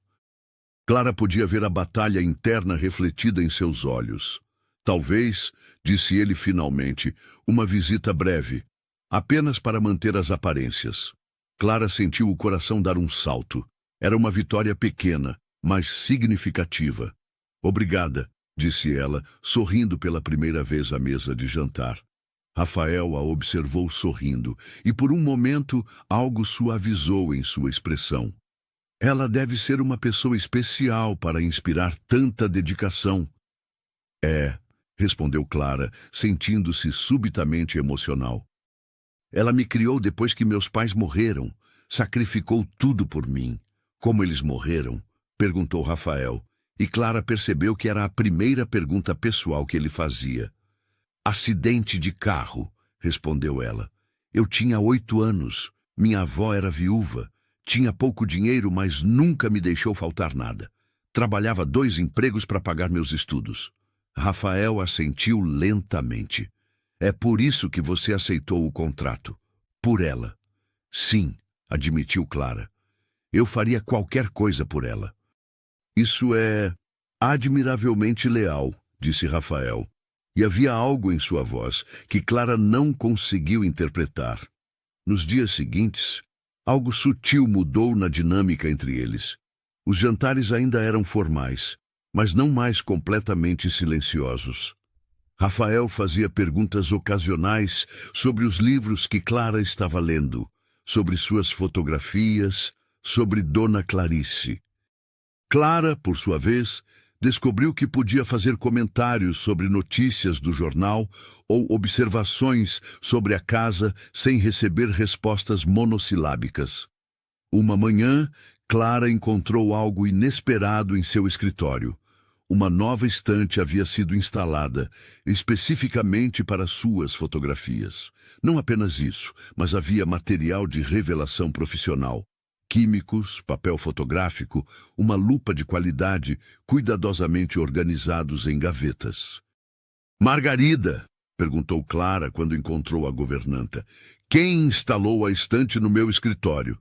[SPEAKER 1] Clara podia ver a batalha interna refletida em seus olhos. Talvez, disse ele finalmente, uma visita breve, apenas para manter as aparências. Clara sentiu o coração dar um salto. Era uma vitória pequena, mas significativa. Obrigada, disse ela, sorrindo pela primeira vez à mesa de jantar. Rafael a observou sorrindo, e por um momento algo suavizou em sua expressão. Ela deve ser uma pessoa especial para inspirar tanta dedicação. É, respondeu Clara, sentindo-se subitamente emocional. Ela me criou depois que meus pais morreram. Sacrificou tudo por mim. Como eles morreram? Perguntou Rafael, e Clara percebeu que era a primeira pergunta pessoal que ele fazia. Acidente de carro, respondeu ela. Eu tinha 8 anos. Minha avó era viúva. Tinha pouco dinheiro, mas nunca me deixou faltar nada. Trabalhava 2 empregos para pagar meus estudos. Rafael assentiu lentamente. É por isso que você aceitou o contrato. Por ela. Sim, admitiu Clara. Eu faria qualquer coisa por ela. Isso é admiravelmente leal, disse Rafael. E havia algo em sua voz que Clara não conseguiu interpretar. Nos dias seguintes, algo sutil mudou na dinâmica entre eles. Os jantares ainda eram formais, mas não mais completamente silenciosos. Rafael fazia perguntas ocasionais sobre os livros que Clara estava lendo, sobre suas fotografias, sobre Dona Clarice. Clara, por sua vez, descobriu que podia fazer comentários sobre notícias do jornal ou observações sobre a casa sem receber respostas monossilábicas. Uma manhã, Clara encontrou algo inesperado em seu escritório. Uma nova estante havia sido instalada, especificamente para suas fotografias. Não apenas isso, mas havia material de revelação profissional. Químicos, papel fotográfico, uma lupa de qualidade, cuidadosamente organizados em gavetas. Margarida, perguntou Clara quando encontrou a governanta, quem instalou a estante no meu escritório?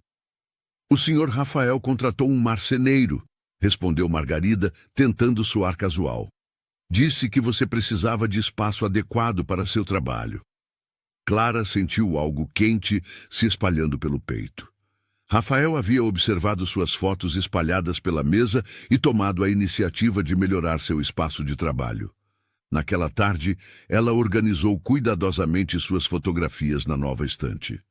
[SPEAKER 1] O senhor Rafael contratou um marceneiro, respondeu Margarida, tentando soar casual. Disse que você precisava de espaço adequado para seu trabalho. Clara sentiu algo quente se espalhando pelo peito. Rafael havia observado suas fotos espalhadas pela mesa e tomado a iniciativa de melhorar seu espaço de trabalho. Naquela tarde, ela organizou cuidadosamente suas fotografias na nova estante.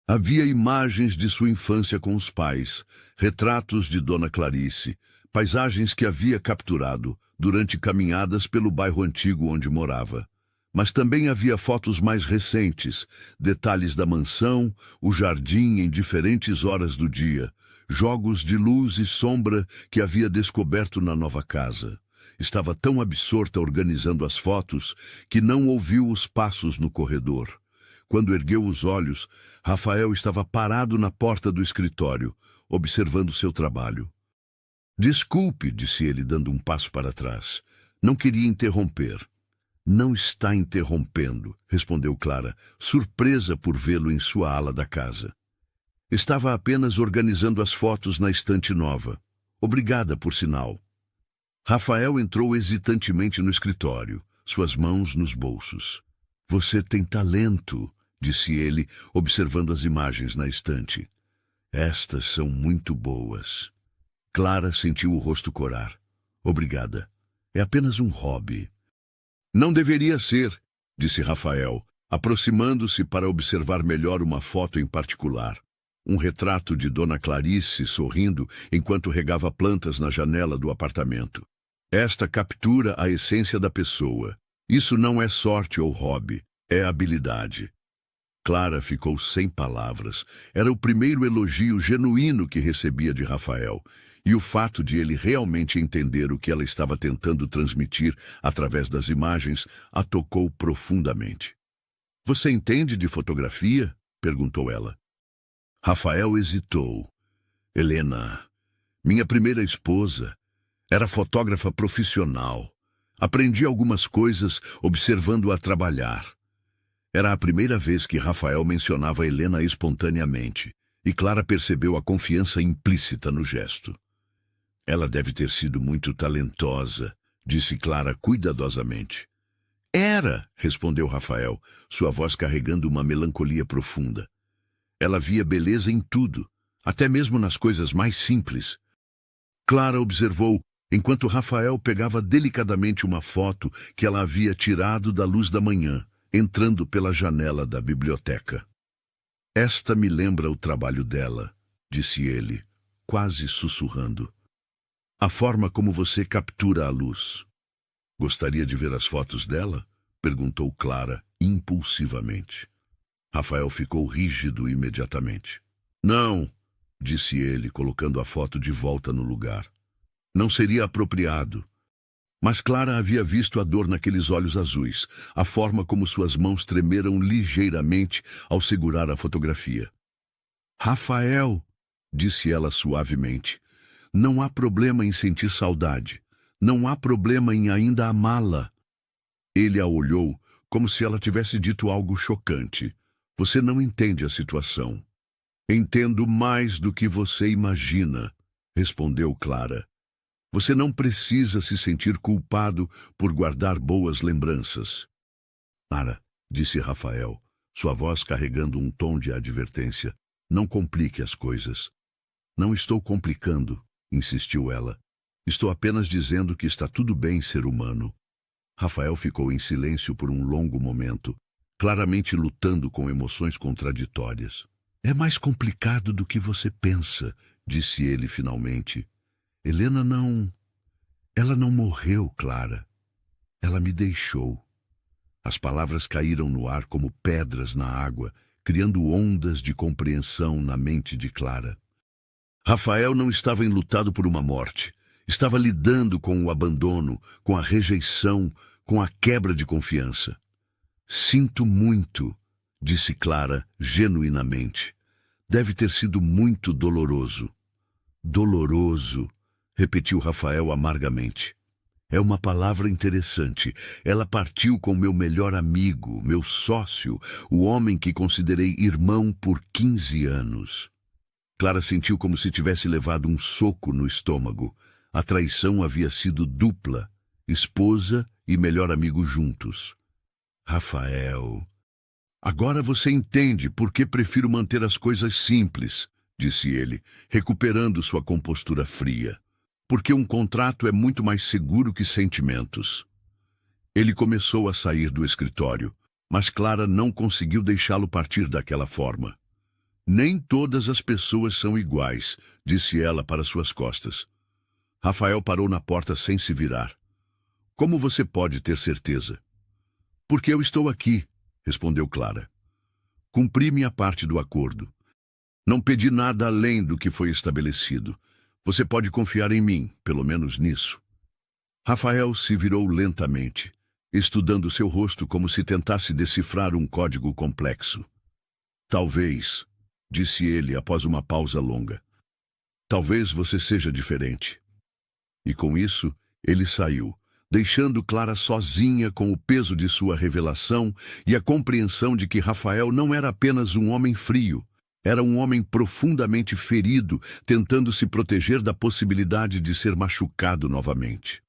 [SPEAKER 1] Havia imagens de sua infância com os pais, retratos de Dona Clarice, paisagens que havia capturado durante caminhadas pelo bairro antigo onde morava. Mas também havia fotos mais recentes, detalhes da mansão, o jardim em diferentes horas do dia, jogos de luz e sombra que havia descoberto na nova casa. Estava tão absorta organizando as fotos que não ouviu os passos no corredor. Quando ergueu os olhos, Rafael estava parado na porta do escritório, observando seu trabalho. Desculpe, disse ele, dando um passo para trás. Não queria interromper. Não está interrompendo, respondeu Clara, surpresa por vê-lo em sua ala da casa. Estava apenas organizando as fotos na estante nova. Obrigada, por sinal. Rafael entrou hesitantemente no escritório, suas mãos nos bolsos. Você tem talento, disse ele, observando as imagens na estante. Estas são muito boas. Clara sentiu o rosto corar. Obrigada. É apenas um hobby. Não deveria ser, disse Rafael, aproximando-se para observar melhor uma foto em particular. Um retrato de Dona Clarice sorrindo enquanto regava plantas na janela do apartamento. Esta captura a essência da pessoa. Isso não é sorte ou hobby, é habilidade. Clara ficou sem palavras. Era o primeiro elogio genuíno que recebia de Rafael. E o fato de ele realmente entender o que ela estava tentando transmitir através das imagens a tocou profundamente. Você entende de fotografia? Perguntou ela. Rafael hesitou. Helena, minha primeira esposa, era fotógrafa profissional. Aprendi algumas coisas observando-a trabalhar. Era a primeira vez que Rafael mencionava Helena espontaneamente. e Clara percebeu a confiança implícita no gesto. Ela deve ter sido muito talentosa, disse Clara cuidadosamente. Era, respondeu Rafael, sua voz carregando uma melancolia profunda. Ela via beleza em tudo, até mesmo nas coisas mais simples. Clara observou, enquanto Rafael pegava delicadamente uma foto que ela havia tirado da luz da manhã, entrando pela janela da biblioteca. Esta me lembra o trabalho dela, disse ele, quase sussurrando. A forma como você captura a luz. Gostaria de ver as fotos dela? Perguntou Clara, impulsivamente. Rafael ficou rígido imediatamente. Não, disse ele, colocando a foto de volta no lugar. Não seria apropriado. Mas Clara havia visto a dor naqueles olhos azuis, a forma como suas mãos tremeram ligeiramente ao segurar a fotografia. Rafael, disse ela suavemente, não há problema em sentir saudade. Não há problema em ainda amá-la. Ele a olhou como se ela tivesse dito algo chocante. Você não entende a situação. Entendo mais do que você imagina, respondeu Clara. Você não precisa se sentir culpado por guardar boas lembranças. Clara, disse Rafael, sua voz carregando um tom de advertência, não complique as coisas. Não estou complicando, insistiu ela. Estou apenas dizendo que está tudo bem ser humano. Rafael ficou em silêncio por um longo momento, claramente lutando com emoções contraditórias. É mais complicado do que você pensa, disse ele finalmente. Helena não... Ela não morreu, Clara. Ela me deixou. As palavras caíram no ar como pedras na água, criando ondas de compreensão na mente de Clara. Rafael não estava enlutado por uma morte. Estava lidando com o abandono, com a rejeição, com a quebra de confiança. Sinto muito, disse Clara genuinamente. Deve ter sido muito doloroso. Doloroso, repetiu Rafael amargamente. É uma palavra interessante. Ela partiu com meu melhor amigo, meu sócio, o homem que considerei irmão por 15 anos. Clara sentiu como se tivesse levado um soco no estômago. A traição havia sido dupla, esposa e melhor amigo juntos. Rafael... Agora você entende por que prefiro manter as coisas simples, disse ele, recuperando sua compostura fria. Porque um contrato é muito mais seguro que sentimentos. Ele começou a sair do escritório, mas Clara não conseguiu deixá-lo partir daquela forma. Nem todas as pessoas são iguais, disse ela para suas costas. Rafael parou na porta sem se virar. Como você pode ter certeza? Porque eu estou aqui, respondeu Clara. Cumpri minha parte do acordo. Não pedi nada além do que foi estabelecido. Você pode confiar em mim, pelo menos nisso. Rafael se virou lentamente, estudando seu rosto como se tentasse decifrar um código complexo. Talvez, disse ele após uma pausa longa. Talvez você seja diferente. E com isso, ele saiu, deixando Clara sozinha com o peso de sua revelação e a compreensão de que Rafael não era apenas um homem frio, era um homem profundamente ferido, tentando se proteger da possibilidade de ser machucado novamente.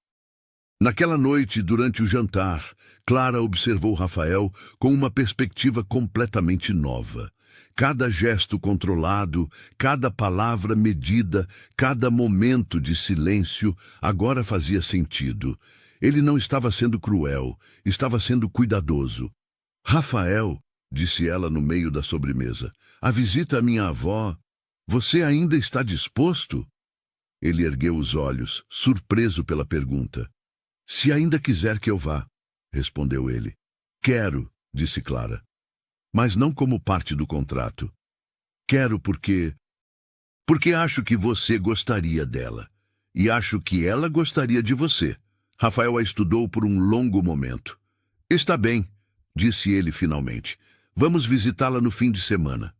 [SPEAKER 1] Naquela noite, durante o jantar, Clara observou Rafael com uma perspectiva completamente nova. Cada gesto controlado, cada palavra medida, cada momento de silêncio agora fazia sentido. Ele não estava sendo cruel, estava sendo cuidadoso. Rafael, disse ela no meio da sobremesa, a visita à minha avó, você ainda está disposto? Ele ergueu os olhos, surpreso pela pergunta. Se ainda quiser que eu vá, respondeu ele. Quero, disse Clara, mas não como parte do contrato. Quero porque acho que você gostaria dela, e acho que ela gostaria de você. Rafael a estudou por um longo momento. Está bem, disse ele finalmente. Vamos visitá-la no fim de semana.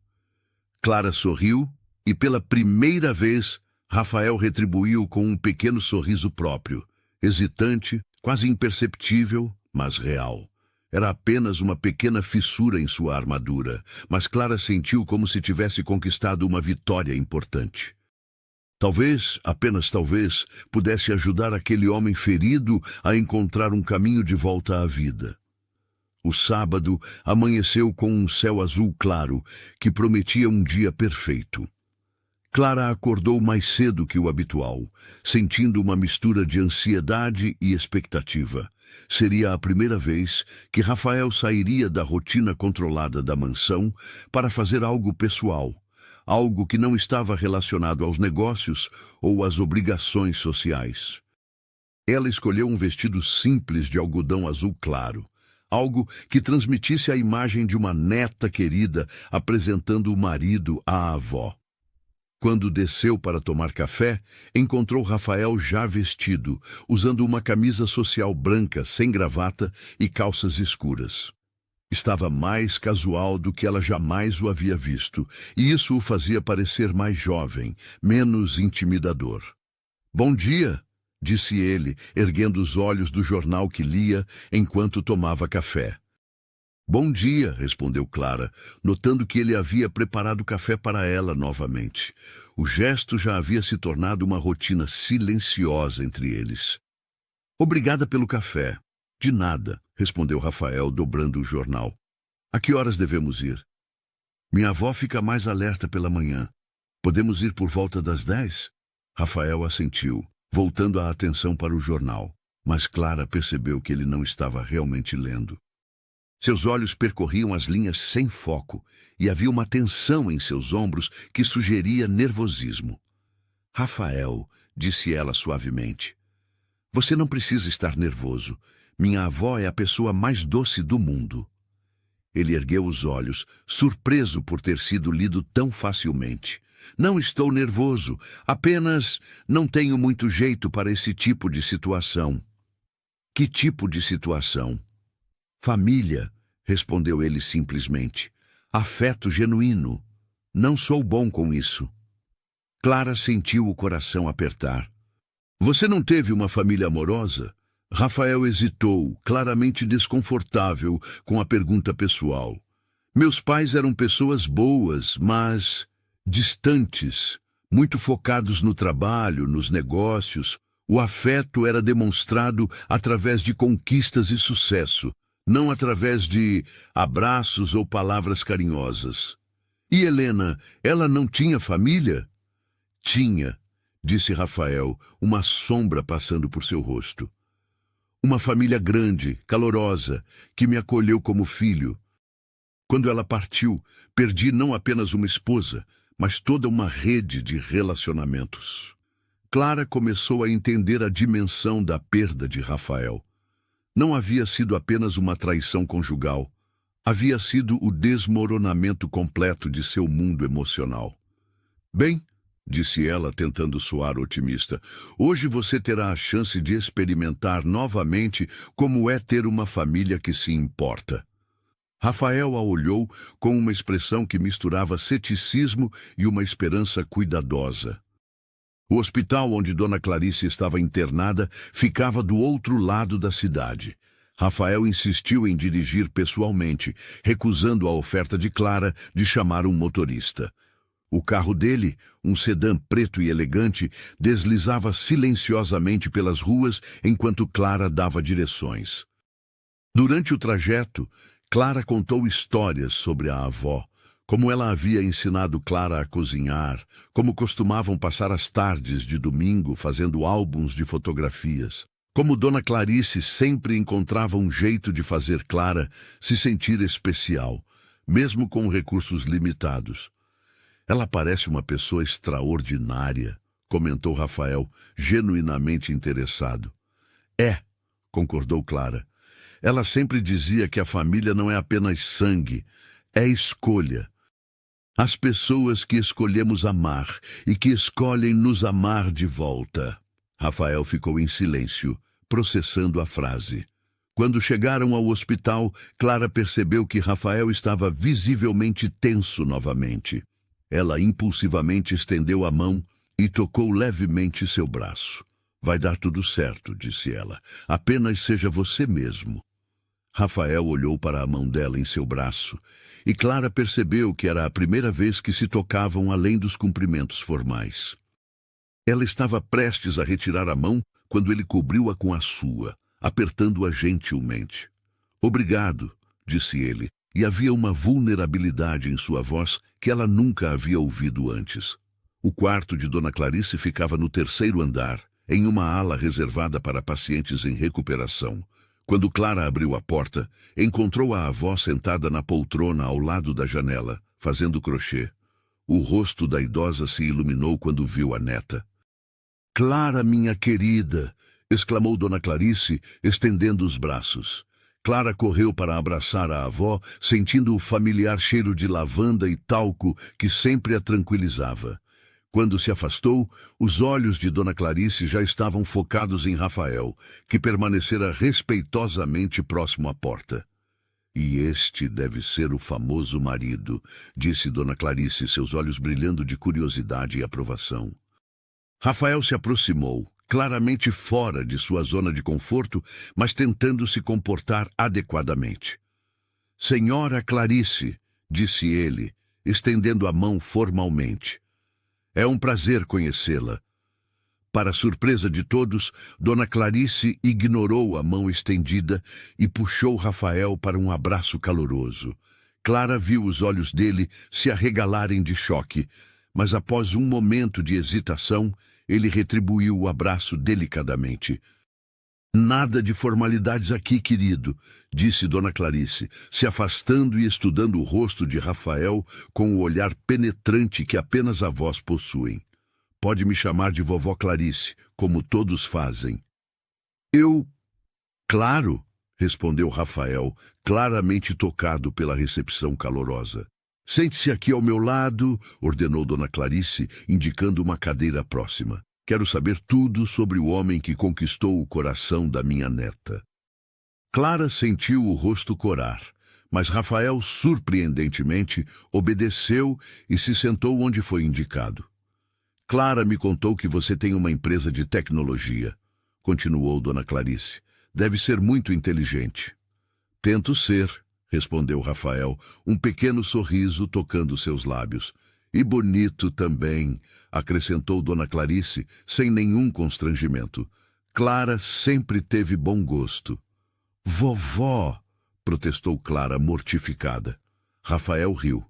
[SPEAKER 1] Clara sorriu e, pela primeira vez, Rafael retribuiu com um pequeno sorriso próprio, hesitante, quase imperceptível, mas real. Era apenas uma pequena fissura em sua armadura, mas Clara sentiu como se tivesse conquistado uma vitória importante. Talvez, apenas talvez, pudesse ajudar aquele homem ferido a encontrar um caminho de volta à vida. O sábado amanheceu com um céu azul claro, que prometia um dia perfeito. Clara acordou mais cedo que o habitual, sentindo uma mistura de ansiedade e expectativa. Seria a primeira vez que Rafael sairia da rotina controlada da mansão para fazer algo pessoal, algo que não estava relacionado aos negócios ou às obrigações sociais. Ela escolheu um vestido simples de algodão azul claro, algo que transmitisse a imagem de uma neta querida apresentando o marido à avó. Quando desceu para tomar café, encontrou Rafael já vestido, usando uma camisa social branca sem gravata e calças escuras. Estava mais casual do que ela jamais o havia visto, e isso o fazia parecer mais jovem, menos intimidador. "Bom dia", disse ele, erguendo os olhos do jornal que lia enquanto tomava café. "Bom dia", respondeu Clara, notando que ele havia preparado café para ela novamente. O gesto já havia se tornado uma rotina silenciosa entre eles. "Obrigada pelo café." "De nada", respondeu Rafael, dobrando o jornal. "A que horas devemos ir?" "Minha avó fica mais alerta pela manhã. Podemos ir por volta das 10?" Rafael assentiu, voltando a atenção para o jornal, mas Clara percebeu que ele não estava realmente lendo. Seus olhos percorriam as linhas sem foco e havia uma tensão em seus ombros que sugeria nervosismo. "Rafael", disse ela suavemente, "você não precisa estar nervoso. Minha avó é a pessoa mais doce do mundo." Ele ergueu os olhos, surpreso por ter sido lido tão facilmente. "Não estou nervoso, apenas não tenho muito jeito para esse tipo de situação." "Que tipo de situação?" "Família", respondeu ele simplesmente. "Afeto genuíno. Não sou bom com isso." Clara sentiu o coração apertar. "Você não teve uma família amorosa?" Rafael hesitou, claramente desconfortável com a pergunta pessoal. "Meus pais eram pessoas boas, mas distantes, muito focados no trabalho, nos negócios. O afeto era demonstrado através de conquistas e sucesso, não através de abraços ou palavras carinhosas." "E Helena, ela não tinha família?" "Tinha", disse Rafael, uma sombra passando por seu rosto. "Uma família grande, calorosa, que me acolheu como filho. Quando ela partiu, perdi não apenas uma esposa, mas toda uma rede de relacionamentos." Clara começou a entender a dimensão da perda de Rafael. Não havia sido apenas uma traição conjugal. Havia sido o desmoronamento completo de seu mundo emocional. "Bem", disse ela, tentando soar otimista, "hoje você terá a chance de experimentar novamente como é ter uma família que se importa." Rafael a olhou com uma expressão que misturava ceticismo e uma esperança cuidadosa. O hospital onde Dona Clarice estava internada ficava do outro lado da cidade. Rafael insistiu em dirigir pessoalmente, recusando a oferta de Clara de chamar um motorista. O carro dele, um sedã preto e elegante, deslizava silenciosamente pelas ruas enquanto Clara dava direções. Durante o trajeto, Clara contou histórias sobre a avó, como ela havia ensinado Clara a cozinhar, como costumavam passar as tardes de domingo fazendo álbuns de fotografias, como Dona Clarice sempre encontrava um jeito de fazer Clara se sentir especial, mesmo com recursos limitados. "Ela parece uma pessoa extraordinária", comentou Rafael, genuinamente interessado. "É", concordou Clara. "Ela sempre dizia que a família não é apenas sangue, é escolha. As pessoas que escolhemos amar e que escolhem nos amar de volta." Rafael ficou em silêncio, processando a frase. Quando chegaram ao hospital, Clara percebeu que Rafael estava visivelmente tenso novamente. Ela impulsivamente estendeu a mão e tocou levemente seu braço. "Vai dar tudo certo", disse ela. "Apenas seja você mesmo." Rafael olhou para a mão dela em seu braço, e Clara percebeu que era a primeira vez que se tocavam além dos cumprimentos formais. Ela estava prestes a retirar a mão quando ele cobriu-a com a sua, apertando-a gentilmente. "Obrigado", disse ele, e havia uma vulnerabilidade em sua voz que ela nunca havia ouvido antes. O quarto de Dona Clarice ficava no terceiro andar, em uma ala reservada para pacientes em recuperação. Quando Clara abriu a porta, encontrou a avó sentada na poltrona ao lado da janela, fazendo crochê. O rosto da idosa se iluminou quando viu a neta. "Clara, minha querida!", exclamou Dona Clarice, estendendo os braços. Clara correu para abraçar a avó, sentindo o familiar cheiro de lavanda e talco que sempre a tranquilizava. Quando se afastou, os olhos de Dona Clarice já estavam focados em Rafael, que permanecera respeitosamente próximo à porta. "E este deve ser o famoso marido", disse Dona Clarice, seus olhos brilhando de curiosidade e aprovação. Rafael se aproximou, claramente fora de sua zona de conforto, mas tentando se comportar adequadamente. "Senhora Clarice", disse ele, estendendo a mão formalmente. "É um prazer conhecê-la." Para surpresa de todos, Dona Clarice ignorou a mão estendida e puxou Rafael para um abraço caloroso. Clara viu os olhos dele se arregalarem de choque, mas após um momento de hesitação, ele retribuiu o abraço delicadamente. "Nada de formalidades aqui, querido", disse Dona Clarice, se afastando e estudando o rosto de Rafael com o olhar penetrante que apenas avós possuem. "Pode me chamar de vovó Clarice, como todos fazem." "Eu... Claro", respondeu Rafael, claramente tocado pela recepção calorosa. "Sente-se aqui ao meu lado", ordenou Dona Clarice, indicando uma cadeira próxima. "Quero saber tudo sobre o homem que conquistou o coração da minha neta." Clara sentiu o rosto corar, mas Rafael, surpreendentemente, obedeceu e se sentou onde foi indicado. "Clara me contou que você tem uma empresa de tecnologia", continuou Dona Clarice. "Deve ser muito inteligente." "Tento ser", respondeu Rafael, um pequeno sorriso tocando seus lábios. "E bonito também", acrescentou Dona Clarice, sem nenhum constrangimento. Clara sempre teve bom gosto. "Vovó", protestou Clara, mortificada. Rafael riu.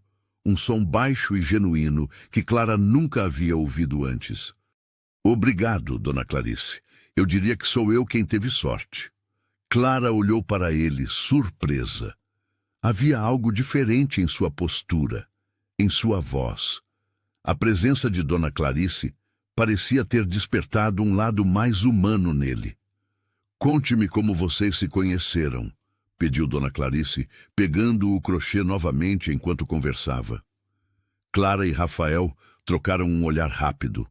[SPEAKER 1] Um som baixo e genuíno que Clara nunca havia ouvido antes. "Obrigado, Dona Clarice. Eu diria que sou eu quem teve sorte." Clara olhou para ele, surpresa. Havia algo diferente em sua postura, em sua voz. A presença de Dona Clarice parecia ter despertado um lado mais humano nele. "Conte-me como vocês se conheceram", pediu Dona Clarice, pegando o crochê novamente enquanto conversava. Clara e Rafael trocaram um olhar rápido.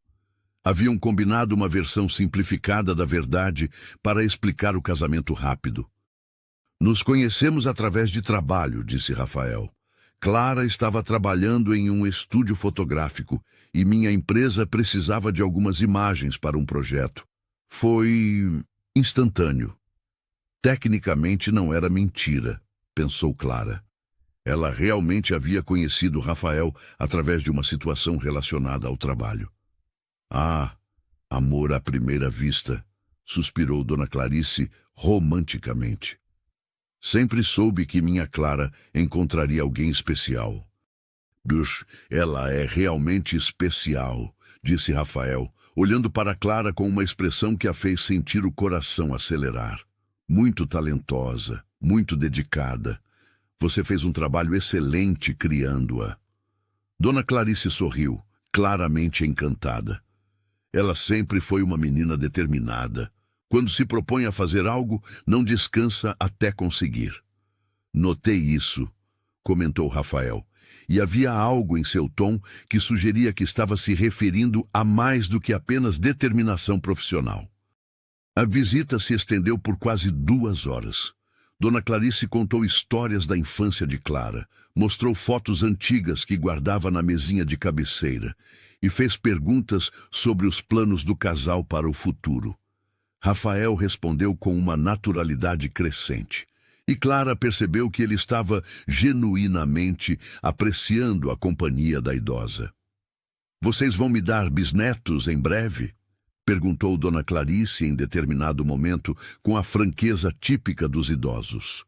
[SPEAKER 1] Haviam combinado uma versão simplificada da verdade para explicar o casamento rápido. "Nos conhecemos através de trabalho", disse Rafael. "Clara estava trabalhando em um estúdio fotográfico e minha empresa precisava de algumas imagens para um projeto. Foi instantâneo." Tecnicamente não era mentira, pensou Clara. Ela realmente havia conhecido Rafael através de uma situação relacionada ao trabalho. "Ah, amor à primeira vista", suspirou Dona Clarice romanticamente. "Sempre soube que minha Clara encontraria alguém especial." "Ela é realmente especial", disse Rafael, olhando para Clara com uma expressão que a fez sentir o coração acelerar. "Muito talentosa, muito dedicada. Você fez um trabalho excelente criando-a." Dona Clarice sorriu, claramente encantada. Ela sempre foi uma menina determinada. Quando se propõe a fazer algo, não descansa até conseguir. "Notei isso", comentou Rafael, e havia algo em seu tom que sugeria que estava se referindo a mais do que apenas determinação profissional. A visita se estendeu por quase 2 horas. Dona Clarice contou histórias da infância de Clara, mostrou fotos antigas que guardava na mesinha de cabeceira e fez perguntas sobre os planos do casal para o futuro. Rafael respondeu com uma naturalidade crescente. E Clara percebeu que ele estava genuinamente apreciando a companhia da idosa. Vocês vão me dar bisnetos em breve? Perguntou Dona Clarice em determinado momento, com a franqueza típica dos idosos.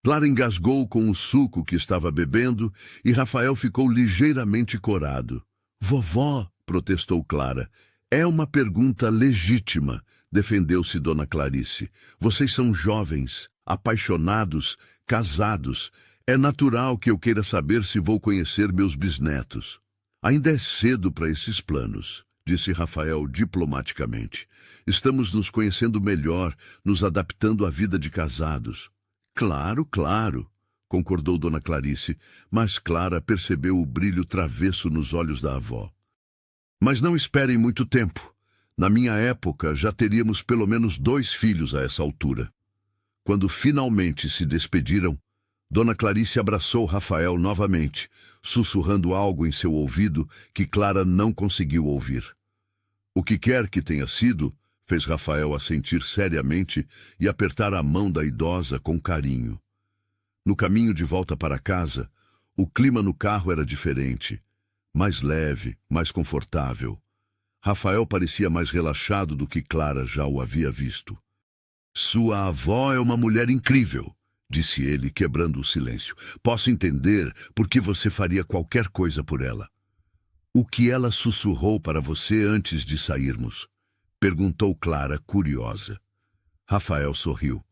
[SPEAKER 1] Clara engasgou com o suco que estava bebendo e Rafael ficou ligeiramente corado. Vovó, protestou Clara, é uma pergunta legítima, defendeu-se Dona Clarice. Vocês são jovens, apaixonados, casados. É natural que eu queira saber se vou conhecer meus bisnetos. Ainda é cedo para esses planos, disse Rafael diplomaticamente. Estamos nos conhecendo melhor, nos adaptando à vida de casados. Claro, claro, concordou Dona Clarice, mas Clara percebeu o brilho travesso nos olhos da avó. Mas não esperem muito tempo. Na minha época, já teríamos pelo menos 2 filhos a essa altura. Quando finalmente se despediram, Dona Clarice abraçou Rafael novamente, sussurrando algo em seu ouvido que Clara não conseguiu ouvir. O que quer que tenha sido, fez Rafael assentir seriamente e apertar a mão da idosa com carinho. No caminho de volta para casa, o clima no carro era diferente, mais leve, mais confortável. Rafael parecia mais relaxado do que Clara já o havia visto. Sua avó é uma mulher incrível, disse ele, quebrando o silêncio. Posso entender por que você faria qualquer coisa por ela. O que ela sussurrou para você antes de sairmos? Perguntou Clara, curiosa. Rafael sorriu.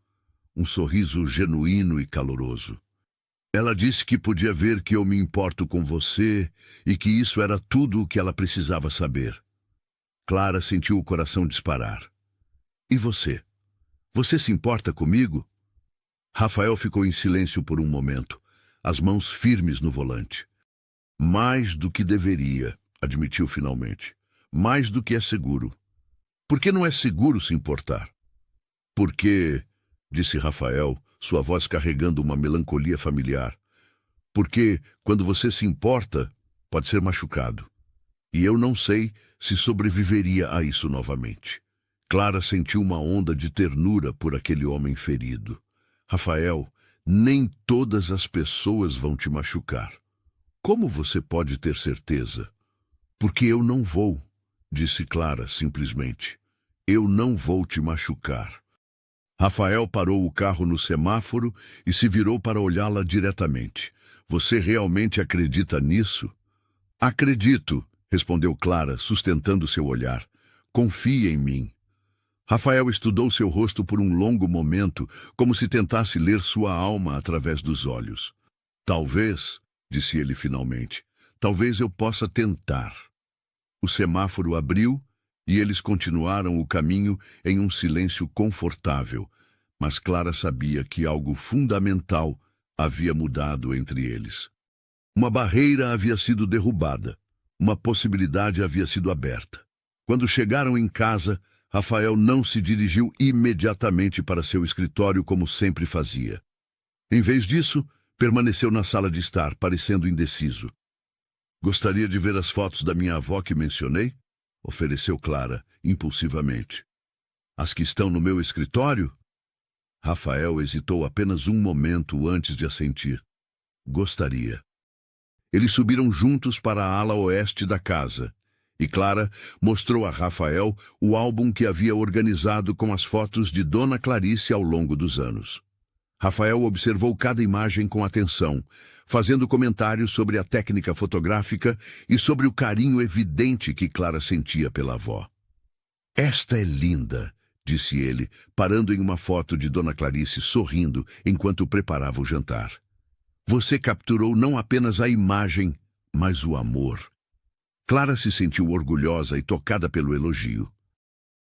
[SPEAKER 1] Um sorriso genuíno e caloroso. Ela disse que podia ver que eu me importo com você e que isso era tudo o que ela precisava saber. Clara sentiu o coração disparar. E você? Você se importa comigo? Rafael ficou em silêncio por um momento, as mãos firmes no volante. Mais do que deveria, admitiu finalmente. Mais do que é seguro. Por que não é seguro se importar? Porque, disse Rafael, sua voz carregando uma melancolia familiar. Porque, quando você se importa, pode ser machucado. E eu não sei se sobreviveria a isso novamente. Clara sentiu uma onda de ternura por aquele homem ferido. Rafael, nem todas as pessoas vão te machucar. Como você pode ter certeza? Porque eu não vou, disse Clara simplesmente. Eu não vou te machucar. Rafael parou o carro no semáforo e se virou para olhá-la diretamente. Você realmente acredita nisso? Acredito, respondeu Clara, sustentando seu olhar. Confie em mim. Rafael estudou seu rosto por um longo momento, como se tentasse ler sua alma através dos olhos. Talvez, disse ele finalmente, talvez eu possa tentar. O semáforo abriu e eles continuaram o caminho em um silêncio confortável, mas Clara sabia que algo fundamental havia mudado entre eles. Uma barreira havia sido derrubada, uma possibilidade havia sido aberta. Quando chegaram em casa, Rafael não se dirigiu imediatamente para seu escritório como sempre fazia. Em vez disso, permaneceu na sala de estar, parecendo indeciso. Gostaria de ver as fotos da minha avó que mencionei? Ofereceu Clara, impulsivamente. As que estão no meu escritório? Rafael hesitou apenas um momento antes de assentir. Gostaria. Eles subiram juntos para a ala oeste da casa, e Clara mostrou a Rafael o álbum que havia organizado com as fotos de Dona Clarice ao longo dos anos. Rafael observou cada imagem com atenção, fazendo comentários sobre a técnica fotográfica e sobre o carinho evidente que Clara sentia pela avó. Esta é linda, disse ele, parando em uma foto de Dona Clarice sorrindo enquanto preparava o jantar. Você capturou não apenas a imagem, mas o amor. Clara se sentiu orgulhosa e tocada pelo elogio.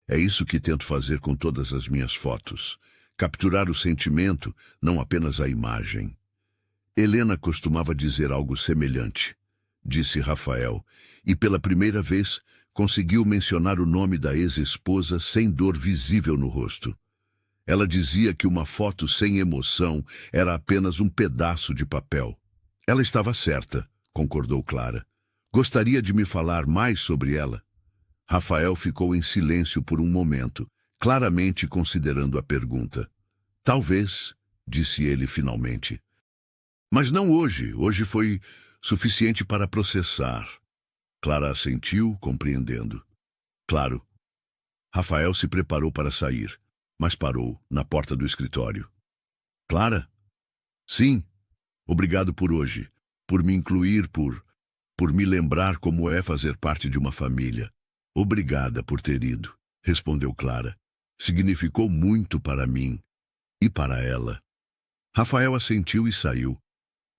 [SPEAKER 1] É isso que tento fazer com todas as minhas fotos. Capturar o sentimento, não apenas a imagem. Helena costumava dizer algo semelhante, disse Rafael, e pela primeira vez conseguiu mencionar o nome da ex-esposa sem dor visível no rosto. Ela dizia que uma foto sem emoção era apenas um pedaço de papel. Ela estava certa, concordou Clara. Gostaria de me falar mais sobre ela? Rafael ficou em silêncio por um momento, claramente considerando a pergunta. Talvez, disse ele finalmente. Mas não hoje. Hoje foi suficiente para processar. Clara assentiu, compreendendo. Claro. Rafael se preparou para sair, mas parou na porta do escritório. Clara? Sim. Obrigado por hoje, por me incluir, por me lembrar como é fazer parte de uma família. Obrigada por ter ido, respondeu Clara. Significou muito para mim e para ela. Rafael assentiu e saiu,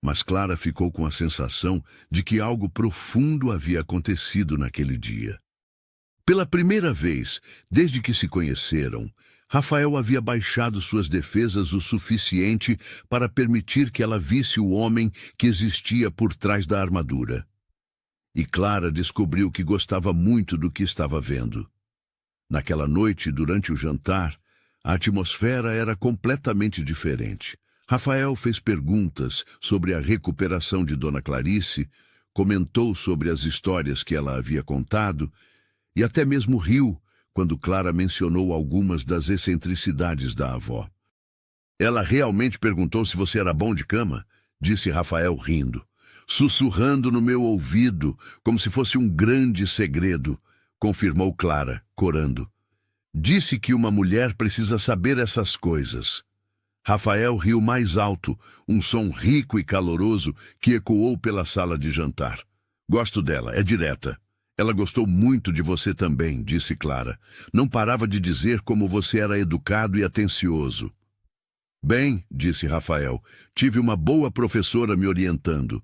[SPEAKER 1] mas Clara ficou com a sensação de que algo profundo havia acontecido naquele dia. Pela primeira vez, desde que se conheceram, Rafael havia baixado suas defesas o suficiente para permitir que ela visse o homem que existia por trás da armadura. E Clara descobriu que gostava muito do que estava vendo. Naquela noite, durante o jantar, a atmosfera era completamente diferente. Rafael fez perguntas sobre a recuperação de Dona Clarice, comentou sobre as histórias que ela havia contado e até mesmo riu quando Clara mencionou algumas das excentricidades da avó. Ela realmente perguntou se você era bom de cama, disse Rafael rindo, sussurrando no meu ouvido como se fosse um grande segredo, confirmou Clara, corando. Disse que uma mulher precisa saber essas coisas. Rafael riu mais alto, um som rico e caloroso que ecoou pela sala de jantar. Gosto dela, é direta. Ela gostou muito de você também, disse Clara. Não parava de dizer como você era educado e atencioso. Bem, disse Rafael, tive uma boa professora me orientando.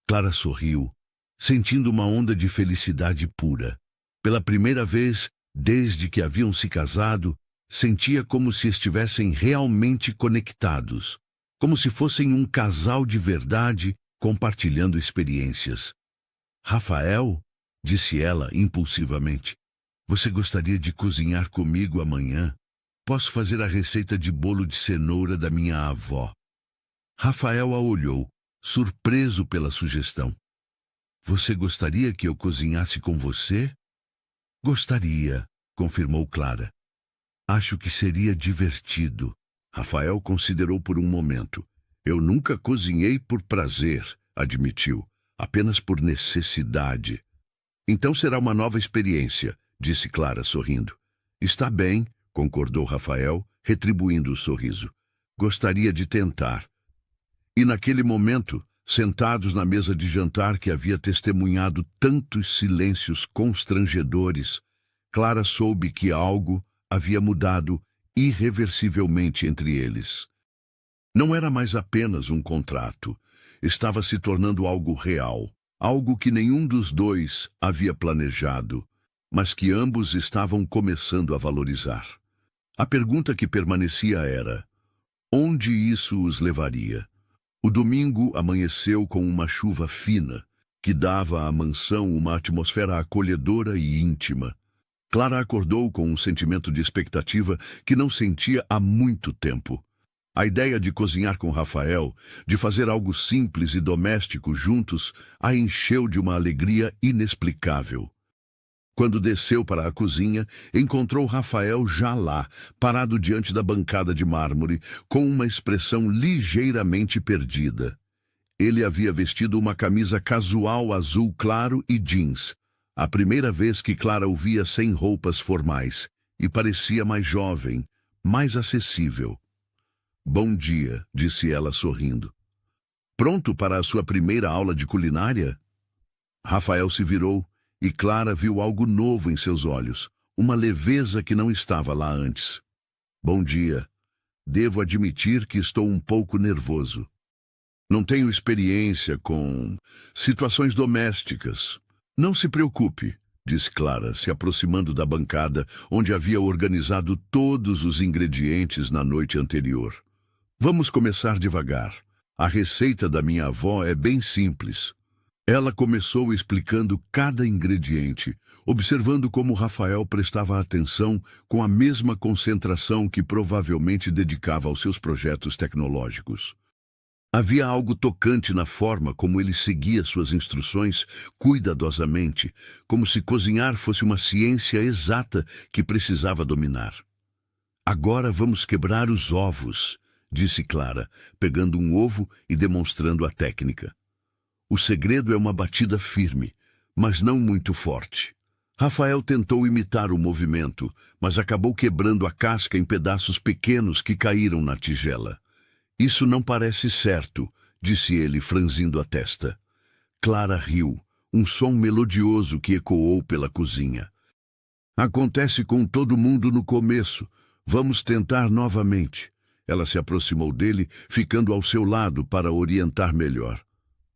[SPEAKER 1] Clara sorriu, sentindo uma onda de felicidade pura. Pela primeira vez, desde que haviam se casado, sentia como se estivessem realmente conectados, como se fossem um casal de verdade compartilhando experiências. Rafael, disse ela impulsivamente, você gostaria de cozinhar comigo amanhã? Posso fazer a receita de bolo de cenoura da minha avó. Rafael a olhou, surpreso pela sugestão. Você gostaria que eu cozinhasse com você? Gostaria, confirmou Clara. Acho que seria divertido. Rafael considerou por um momento. Eu nunca cozinhei por prazer, admitiu, apenas por necessidade. Então será uma nova experiência, disse Clara, sorrindo. Está bem, concordou Rafael, retribuindo o sorriso. Gostaria de tentar. E naquele momento, sentados na mesa de jantar que havia testemunhado tantos silêncios constrangedores, Clara soube que algo havia mudado irreversivelmente entre eles. Não era mais apenas um contrato. Estava se tornando algo real, algo que nenhum dos dois havia planejado, mas que ambos estavam começando a valorizar. A pergunta que permanecia era: onde isso os levaria? O domingo amanheceu com uma chuva fina, que dava à mansão uma atmosfera acolhedora e íntima. Clara acordou com um sentimento de expectativa que não sentia há muito tempo. A ideia de cozinhar com Rafael, de fazer algo simples e doméstico juntos, a encheu de uma alegria inexplicável. Quando desceu para a cozinha, encontrou Rafael já lá, parado diante da bancada de mármore, com uma expressão ligeiramente perdida. Ele havia vestido uma camisa casual azul claro e jeans, a primeira vez que Clara o via sem roupas formais, e parecia mais jovem, mais acessível. Bom dia, disse ela sorrindo. Pronto para a sua primeira aula de culinária? Rafael se virou e Clara viu algo novo em seus olhos, uma leveza que não estava lá antes. Bom dia. Devo admitir que estou um pouco nervoso. Não tenho experiência com situações domésticas. Não se preocupe, disse Clara, se aproximando da bancada onde havia organizado todos os ingredientes na noite anterior. Vamos começar devagar. A receita da minha avó é bem simples. Ela começou explicando cada ingrediente, observando como Rafael prestava atenção com a mesma concentração que provavelmente dedicava aos seus projetos tecnológicos. Havia algo tocante na forma como ele seguia suas instruções cuidadosamente, como se cozinhar fosse uma ciência exata que precisava dominar. Agora vamos quebrar os ovos, disse Clara, pegando um ovo e demonstrando a técnica. O segredo é uma batida firme, mas não muito forte. Rafael tentou imitar o movimento, mas acabou quebrando a casca em pedaços pequenos que caíram na tigela. Isso não parece certo, disse ele, franzindo a testa. Clara riu, um som melodioso que ecoou pela cozinha. Acontece com todo mundo no começo. Vamos tentar novamente. Ela se aproximou dele, ficando ao seu lado para orientar melhor.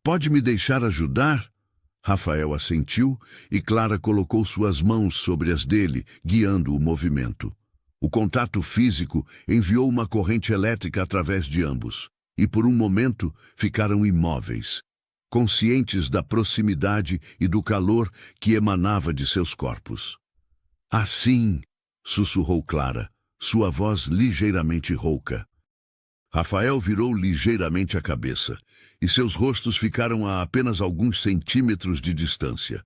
[SPEAKER 1] Pode me deixar ajudar? Rafael assentiu e Clara colocou suas mãos sobre as dele, guiando o movimento. O contato físico enviou uma corrente elétrica através de ambos, e por um momento ficaram imóveis, conscientes da proximidade e do calor que emanava de seus corpos. Assim, sussurrou Clara, sua voz ligeiramente rouca. Rafael virou ligeiramente a cabeça, e seus rostos ficaram a apenas alguns centímetros de distância.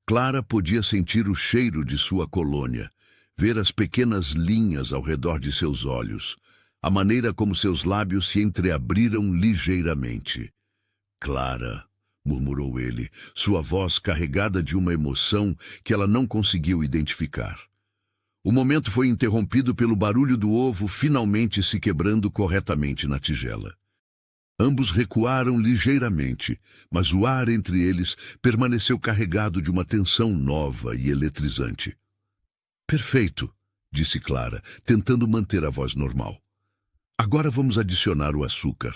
[SPEAKER 1] Clara podia sentir o cheiro de sua colônia, ver as pequenas linhas ao redor de seus olhos, a maneira como seus lábios se entreabriram ligeiramente. Clara, murmurou ele, sua voz carregada de uma emoção que ela não conseguiu identificar. O momento foi interrompido pelo barulho do ovo finalmente se quebrando corretamente na tigela. Ambos recuaram ligeiramente, mas o ar entre eles permaneceu carregado de uma tensão nova e eletrizante. Perfeito, disse Clara, tentando manter a voz normal. Agora vamos adicionar o açúcar.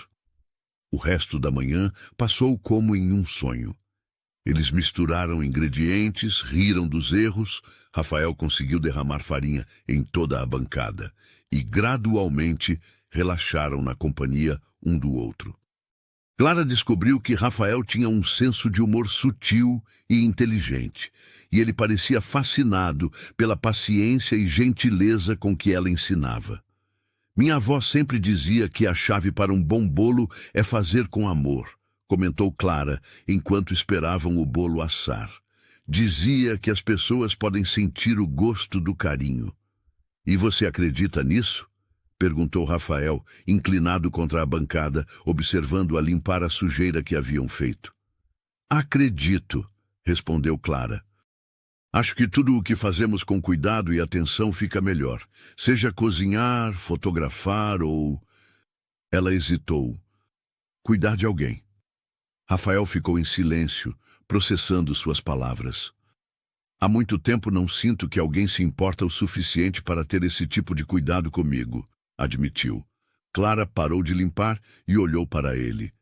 [SPEAKER 1] O resto da manhã passou como em um sonho. Eles misturaram ingredientes, riram dos erros. Rafael conseguiu derramar farinha em toda a bancada e, gradualmente, relaxaram na companhia um do outro. Clara descobriu que Rafael tinha um senso de humor sutil e inteligente, e ele parecia fascinado pela paciência e gentileza com que ela ensinava. Minha avó sempre dizia que a chave para um bom bolo é fazer com amor, comentou Clara, enquanto esperavam o bolo assar. Dizia que as pessoas podem sentir o gosto do carinho. E você acredita nisso? Perguntou Rafael, inclinado contra a bancada, observando-a limpar a sujeira que haviam feito. Acredito, respondeu Clara. Acho que tudo o que fazemos com cuidado e atenção fica melhor, seja cozinhar, fotografar ou... Ela hesitou. Cuidar de alguém. Rafael ficou em silêncio, processando suas palavras. Há muito tempo não sinto que alguém se importa o suficiente para ter esse tipo de cuidado comigo, admitiu. Clara parou de limpar e olhou para ele.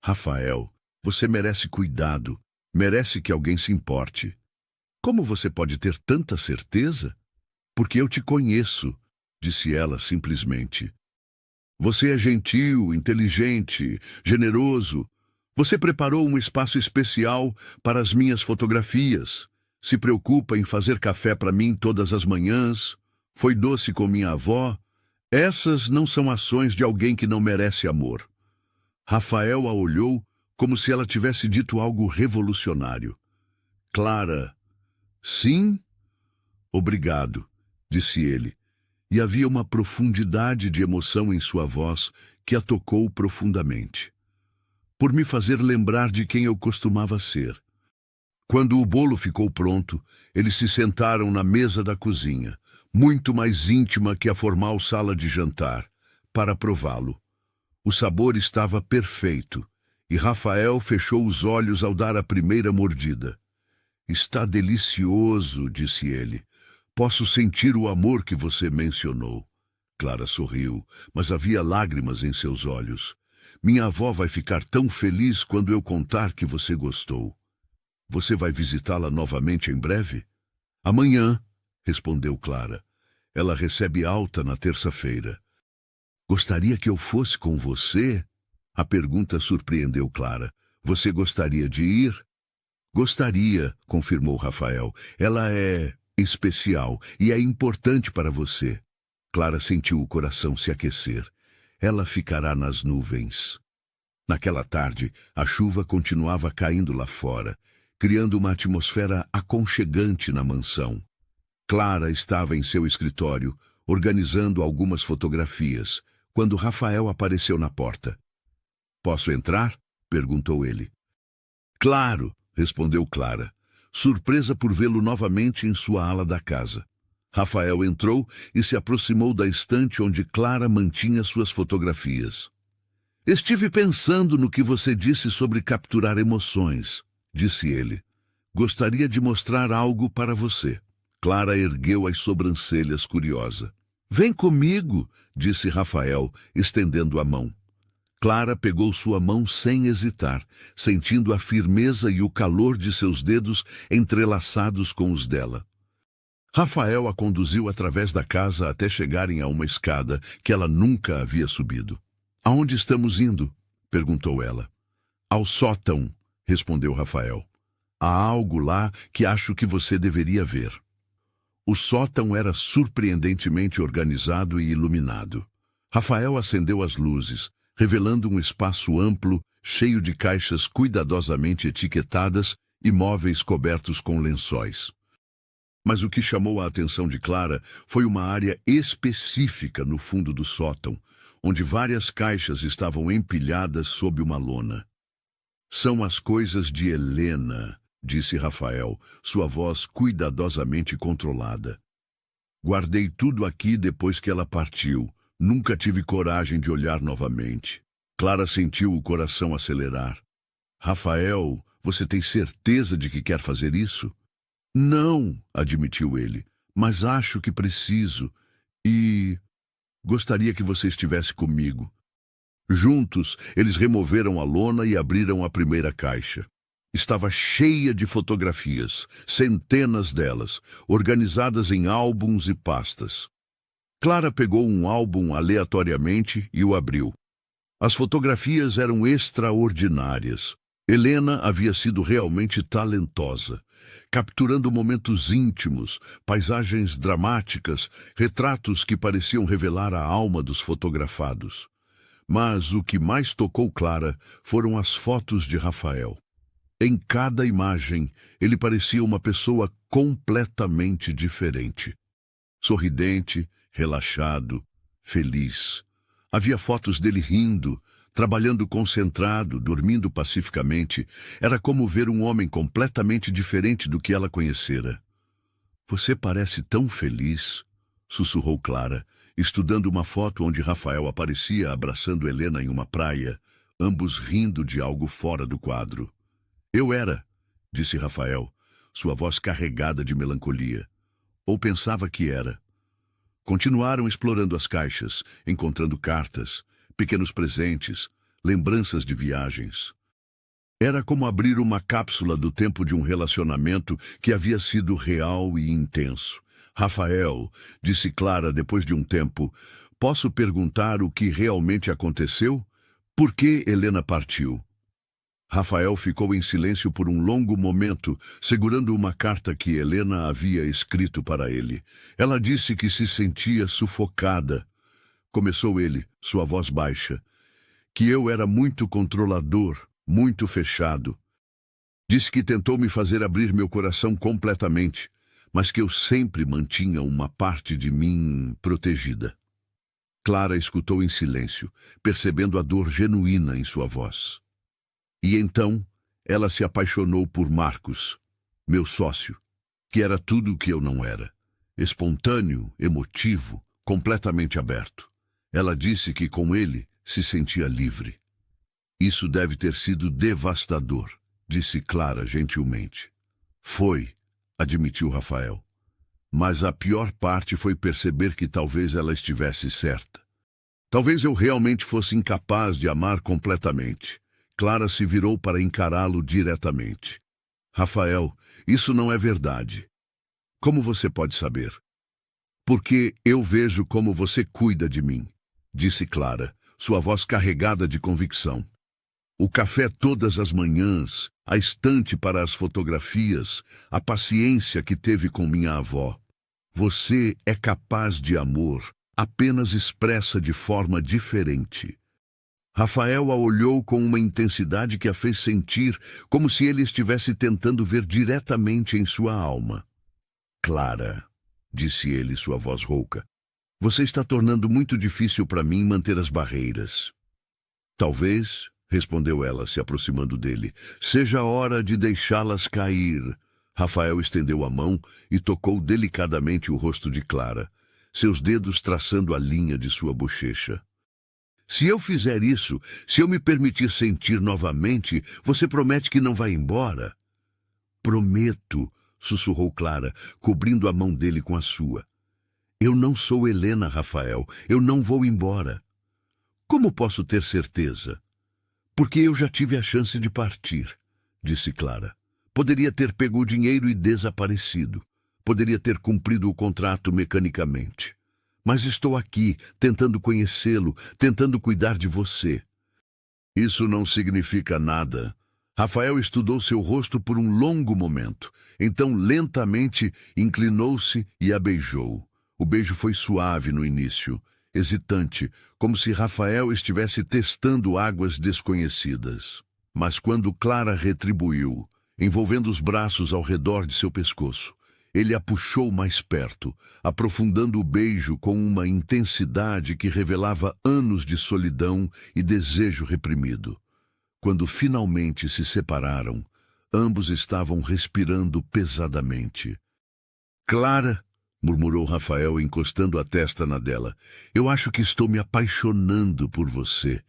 [SPEAKER 1] Rafael, você merece cuidado, merece que alguém se importe. Como você pode ter tanta certeza? Porque eu te conheço, disse ela simplesmente. Você é gentil, inteligente, generoso. Você preparou um espaço especial para as minhas fotografias. Se preocupa em fazer café para mim todas as manhãs. Foi doce com minha avó. Essas não são ações de alguém que não merece amor. Rafael a olhou como se ela tivesse dito algo revolucionário. Clara, sim? Obrigado, disse ele. E havia uma profundidade de emoção em sua voz que a tocou profundamente. Por me fazer lembrar de quem eu costumava ser. Quando o bolo ficou pronto, eles se sentaram na mesa da cozinha, muito mais íntima que a formal sala de jantar, para prová-lo. O sabor estava perfeito, e Rafael fechou os olhos ao dar a primeira mordida. Está delicioso, disse ele. Posso sentir o amor que você mencionou. Clara sorriu, mas havia lágrimas em seus olhos. Minha avó vai ficar tão feliz quando eu contar que você gostou. Você vai visitá-la novamente em breve? Amanhã, respondeu Clara. Ela recebe alta na terça-feira. Gostaria que eu fosse com você? A pergunta surpreendeu Clara. Você gostaria de ir? Gostaria, confirmou Rafael. Ela é especial e é importante para você. Clara sentiu o coração se aquecer. Ela ficará nas nuvens. Naquela tarde, a chuva continuava caindo lá fora, criando uma atmosfera aconchegante na mansão. Clara estava em seu escritório, organizando algumas fotografias, quando Rafael apareceu na porta. "Posso entrar?" perguntou ele. "Claro", respondeu Clara, surpresa por vê-lo novamente em sua ala da casa. Rafael entrou e se aproximou da estante onde Clara mantinha suas fotografias. "Estive pensando no que você disse sobre capturar emoções", disse ele. "Gostaria de mostrar algo para você." Clara ergueu as sobrancelhas curiosa. "Vem comigo", disse Rafael, estendendo a mão. Clara pegou sua mão sem hesitar, sentindo a firmeza e o calor de seus dedos entrelaçados com os dela. Rafael a conduziu através da casa até chegarem a uma escada que ela nunca havia subido. "Aonde estamos indo?" perguntou ela. "Ao sótão", respondeu Rafael. "Há algo lá que acho que você deveria ver." O sótão era surpreendentemente organizado e iluminado. Rafael acendeu as luzes, revelando um espaço amplo, cheio de caixas cuidadosamente etiquetadas e móveis cobertos com lençóis. Mas o que chamou a atenção de Clara foi uma área específica no fundo do sótão, onde várias caixas estavam empilhadas sob uma lona. "São as coisas de Helena", disse Rafael, sua voz cuidadosamente controlada. "Guardei tudo aqui depois que ela partiu. Nunca tive coragem de olhar novamente." Clara sentiu o coração acelerar. "Rafael, você tem certeza de que quer fazer isso?" "Não", admitiu ele, "mas acho que preciso. E gostaria que você estivesse comigo." Juntos, eles removeram a lona e abriram a primeira caixa. Estava cheia de fotografias, centenas delas, organizadas em álbuns e pastas. Clara pegou um álbum aleatoriamente e o abriu. As fotografias eram extraordinárias. Helena havia sido realmente talentosa, capturando momentos íntimos, paisagens dramáticas, retratos que pareciam revelar a alma dos fotografados. Mas o que mais tocou Clara foram as fotos de Rafael. Em cada imagem, ele parecia uma pessoa completamente diferente. Sorridente, relaxado, feliz. Havia fotos dele rindo, trabalhando concentrado, dormindo pacificamente. Era como ver um homem completamente diferente do que ela conhecera. "Você parece tão feliz", sussurrou Clara, estudando uma foto onde Rafael aparecia abraçando Helena em uma praia, ambos rindo de algo fora do quadro. "Eu era", disse Rafael, sua voz carregada de melancolia. Ou pensava que era. Continuaram explorando as caixas, encontrando cartas, pequenos presentes, lembranças de viagens. Era como abrir uma cápsula do tempo de um relacionamento que havia sido real e intenso. "Rafael", disse Clara depois de um tempo, "posso perguntar o que realmente aconteceu? Por que Helena partiu?" Rafael ficou em silêncio por um longo momento, segurando uma carta que Helena havia escrito para ele. Ela disse que se sentia sufocada. Começou ele, sua voz baixa. "Que eu era muito controlador, muito fechado. Disse que tentou me fazer abrir meu coração completamente, mas que eu sempre mantinha uma parte de mim protegida." Clara escutou em silêncio, percebendo a dor genuína em sua voz. E então, ela se apaixonou por Marcos, meu sócio, que era tudo o que eu não era. Espontâneo, emotivo, completamente aberto. Ela disse que com ele se sentia livre. "Isso deve ter sido devastador", disse Clara gentilmente. "Foi", admitiu Rafael. "Mas a pior parte foi perceber que talvez ela estivesse certa. Talvez eu realmente fosse incapaz de amar completamente." Clara se virou para encará-lo diretamente. "Rafael, isso não é verdade." "Como você pode saber?" "Porque eu vejo como você cuida de mim", disse Clara, sua voz carregada de convicção. "O café todas as manhãs, a estante para as fotografias, a paciência que teve com minha avó. Você é capaz de amor, apenas expressa de forma diferente." Rafael a olhou com uma intensidade que a fez sentir como se ele estivesse tentando ver diretamente em sua alma. "Clara", disse ele, sua voz rouca, Você está tornando muito difícil para mim manter as barreiras. Talvez, respondeu ela, se aproximando dele, seja a hora de deixá-las cair. Rafael estendeu a mão e tocou delicadamente o rosto de Clara, seus dedos traçando a linha de sua bochecha. Se eu fizer isso, se eu me permitir sentir novamente, você promete que não vai embora? Prometo, sussurrou Clara, cobrindo a mão dele com a sua. Eu não sou Helena, Rafael. Eu não vou embora. Como posso ter certeza? Porque eu já tive a chance de partir, disse Clara. Poderia ter pego o dinheiro e desaparecido. Poderia ter cumprido o contrato mecanicamente. Mas estou aqui, tentando conhecê-lo, tentando cuidar de você. Isso não significa nada. Rafael estudou seu rosto por um longo momento. Então, lentamente, inclinou-se e a beijou. O beijo foi suave no início, hesitante, como se Rafael estivesse testando águas desconhecidas. Mas quando Clara retribuiu, envolvendo os braços ao redor de seu pescoço, ele a puxou mais perto, aprofundando o beijo com uma intensidade que revelava anos de solidão e desejo reprimido. Quando finalmente se separaram, ambos estavam respirando pesadamente. Clara, murmurou Rafael, encostando a testa na dela, eu acho que estou me apaixonando por você.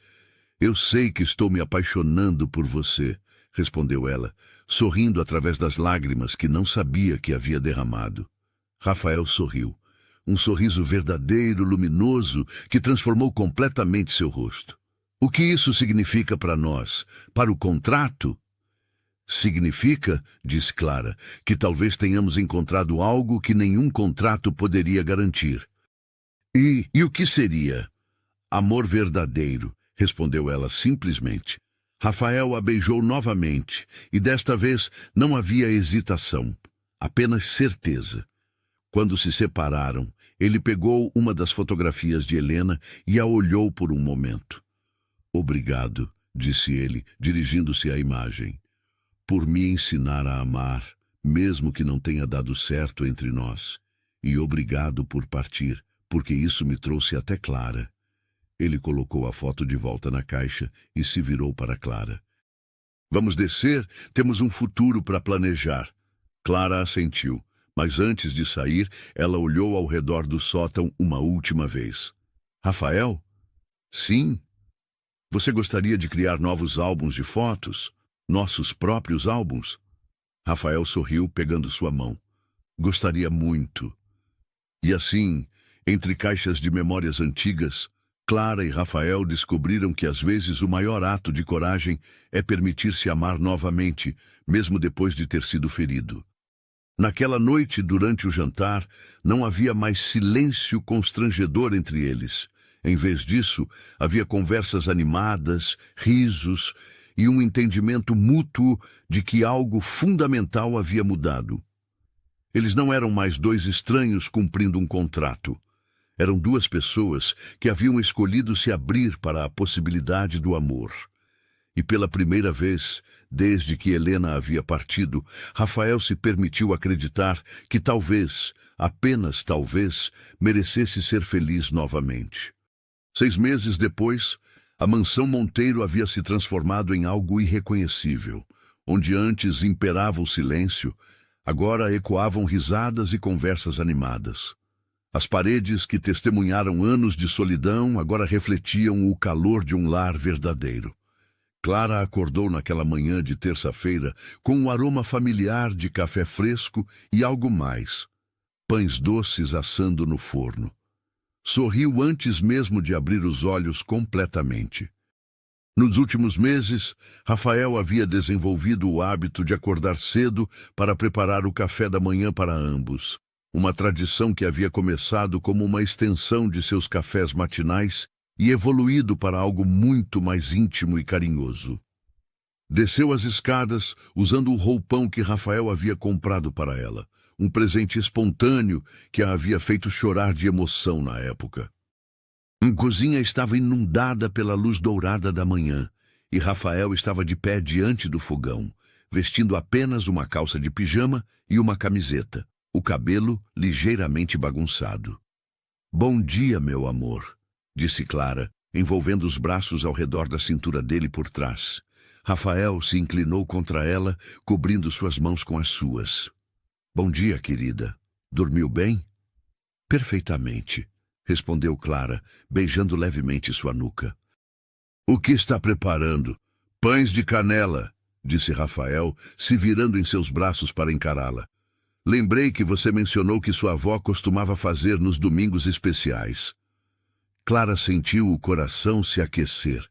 [SPEAKER 1] Eu sei que estou me apaixonando por você, respondeu ela, sorrindo através das lágrimas que não sabia que havia derramado. Rafael sorriu, um sorriso verdadeiro, luminoso, que transformou completamente seu rosto. O que isso significa para nós? Para o contrato? Significa, disse Clara, que talvez tenhamos encontrado algo que nenhum contrato poderia garantir. E o que seria? Amor verdadeiro, respondeu ela simplesmente. Rafael a beijou novamente, e desta vez não havia hesitação, apenas certeza. Quando se separaram, ele pegou uma das fotografias de Helena e a olhou por um momento. Obrigado, disse ele, dirigindo-se à imagem, por me ensinar a amar, mesmo que não tenha dado certo entre nós. E obrigado por partir, porque isso me trouxe até Clara. Ele colocou a foto de volta na caixa e se virou para Clara. Vamos descer? Temos um futuro para planejar. Clara assentiu, mas antes de sair, ela olhou ao redor do sótão uma última vez. Rafael? Sim. Você gostaria de criar novos álbuns de fotos? Nossos próprios álbuns? Rafael sorriu, pegando sua mão. Gostaria muito. E assim, entre caixas de memórias antigas, Clara e Rafael descobriram que às vezes o maior ato de coragem é permitir-se amar novamente, mesmo depois de ter sido ferido. Naquela noite, durante o jantar, não havia mais silêncio constrangedor entre eles. Em vez disso, havia conversas animadas, risos e um entendimento mútuo de que algo fundamental havia mudado. Eles não eram mais dois estranhos cumprindo um contrato. Eram duas pessoas que haviam escolhido se abrir para a possibilidade do amor. E pela primeira vez, desde que Helena havia partido, Rafael se permitiu acreditar que talvez, apenas talvez, merecesse ser feliz novamente. 6 meses depois, a mansão Monteiro havia se transformado em algo irreconhecível. Onde antes imperava o silêncio, agora ecoavam risadas e conversas animadas. As paredes que testemunharam anos de solidão agora refletiam o calor de um lar verdadeiro. Clara acordou naquela manhã de terça-feira com um aroma familiar de café fresco e algo mais, pães doces assando no forno. Sorriu antes mesmo de abrir os olhos completamente. Nos últimos meses, Rafael havia desenvolvido o hábito de acordar cedo para preparar o café da manhã para ambos. Uma tradição que havia começado como uma extensão de seus cafés matinais e evoluído para algo muito mais íntimo e carinhoso. Desceu as escadas usando o roupão que Rafael havia comprado para ela, um presente espontâneo que a havia feito chorar de emoção na época. A cozinha estava inundada pela luz dourada da manhã e Rafael estava de pé diante do fogão, vestindo apenas uma calça de pijama e uma camiseta, o cabelo ligeiramente bagunçado. Bom dia, meu amor, disse Clara, envolvendo os braços ao redor da cintura dele por trás. Rafael se inclinou contra ela, cobrindo suas mãos com as suas. Bom dia, querida. Dormiu bem? Perfeitamente, respondeu Clara, beijando levemente sua nuca. O que está preparando? Pães de canela, disse Rafael, se virando em seus braços para encará-la. Lembrei que você mencionou que sua avó costumava fazer nos domingos especiais. Clara sentiu o coração se aquecer.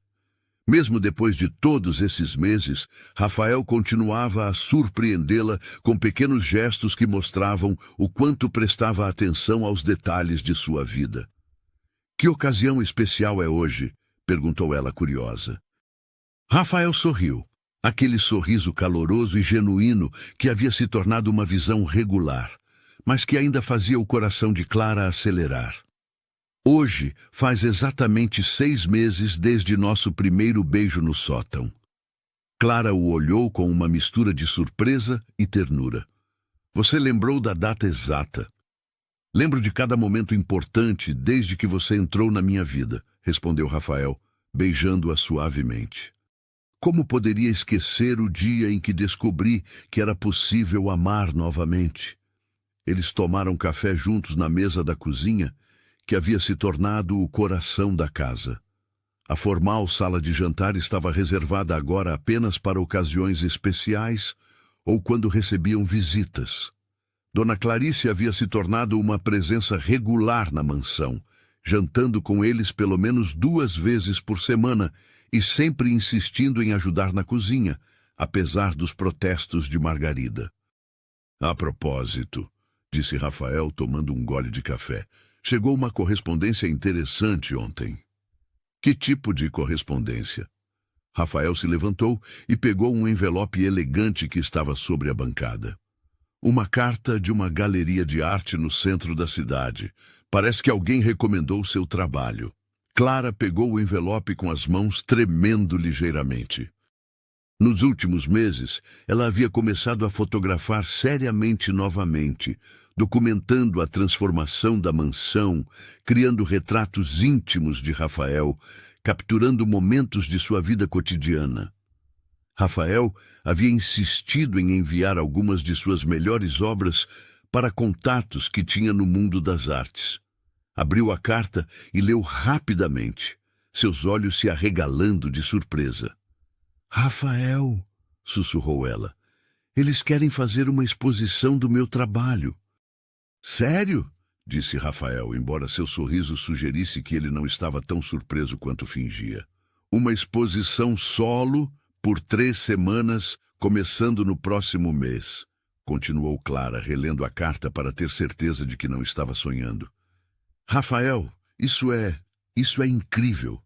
[SPEAKER 1] Mesmo depois de todos esses meses, Rafael continuava a surpreendê-la com pequenos gestos que mostravam o quanto prestava atenção aos detalhes de sua vida. Que ocasião especial é hoje? Perguntou ela curiosa. Rafael sorriu. Aquele sorriso caloroso e genuíno que havia se tornado uma visão regular, mas que ainda fazia o coração de Clara acelerar. Hoje faz exatamente 6 meses desde nosso primeiro beijo no sótão. Clara o olhou com uma mistura de surpresa e ternura. Você lembrou da data exata. Lembro de cada momento importante desde que você entrou na minha vida, respondeu Rafael, beijando-a suavemente. Como poderia esquecer o dia em que descobri que era possível amar novamente? Eles tomaram café juntos na mesa da cozinha, que havia se tornado o coração da casa. A formal sala de jantar estava reservada agora apenas para ocasiões especiais ou quando recebiam visitas. Dona Clarice havia se tornado uma presença regular na mansão, jantando com eles pelo menos 2 vezes por semana e sempre insistindo em ajudar na cozinha, apesar dos protestos de Margarida. A propósito, disse Rafael tomando um gole de café, chegou uma correspondência interessante ontem. Que tipo de correspondência? Rafael se levantou e pegou um envelope elegante que estava sobre a bancada. Uma carta de uma galeria de arte no centro da cidade. Parece que alguém recomendou seu trabalho. Clara pegou o envelope com as mãos tremendo ligeiramente. Nos últimos meses, ela havia começado a fotografar seriamente novamente, documentando a transformação da mansão, criando retratos íntimos de Rafael, capturando momentos de sua vida cotidiana. Rafael havia insistido em enviar algumas de suas melhores obras para contatos que tinha no mundo das artes. Abriu a carta e leu rapidamente, seus olhos se arregalando de surpresa. Rafael, sussurrou ela, eles querem fazer uma exposição do meu trabalho. Sério? Disse Rafael, embora seu sorriso sugerisse que ele não estava tão surpreso quanto fingia. Uma exposição solo por 3 semanas, começando no próximo mês, continuou Clara, relendo a carta para ter certeza de que não estava sonhando. Rafael, isso é incrível.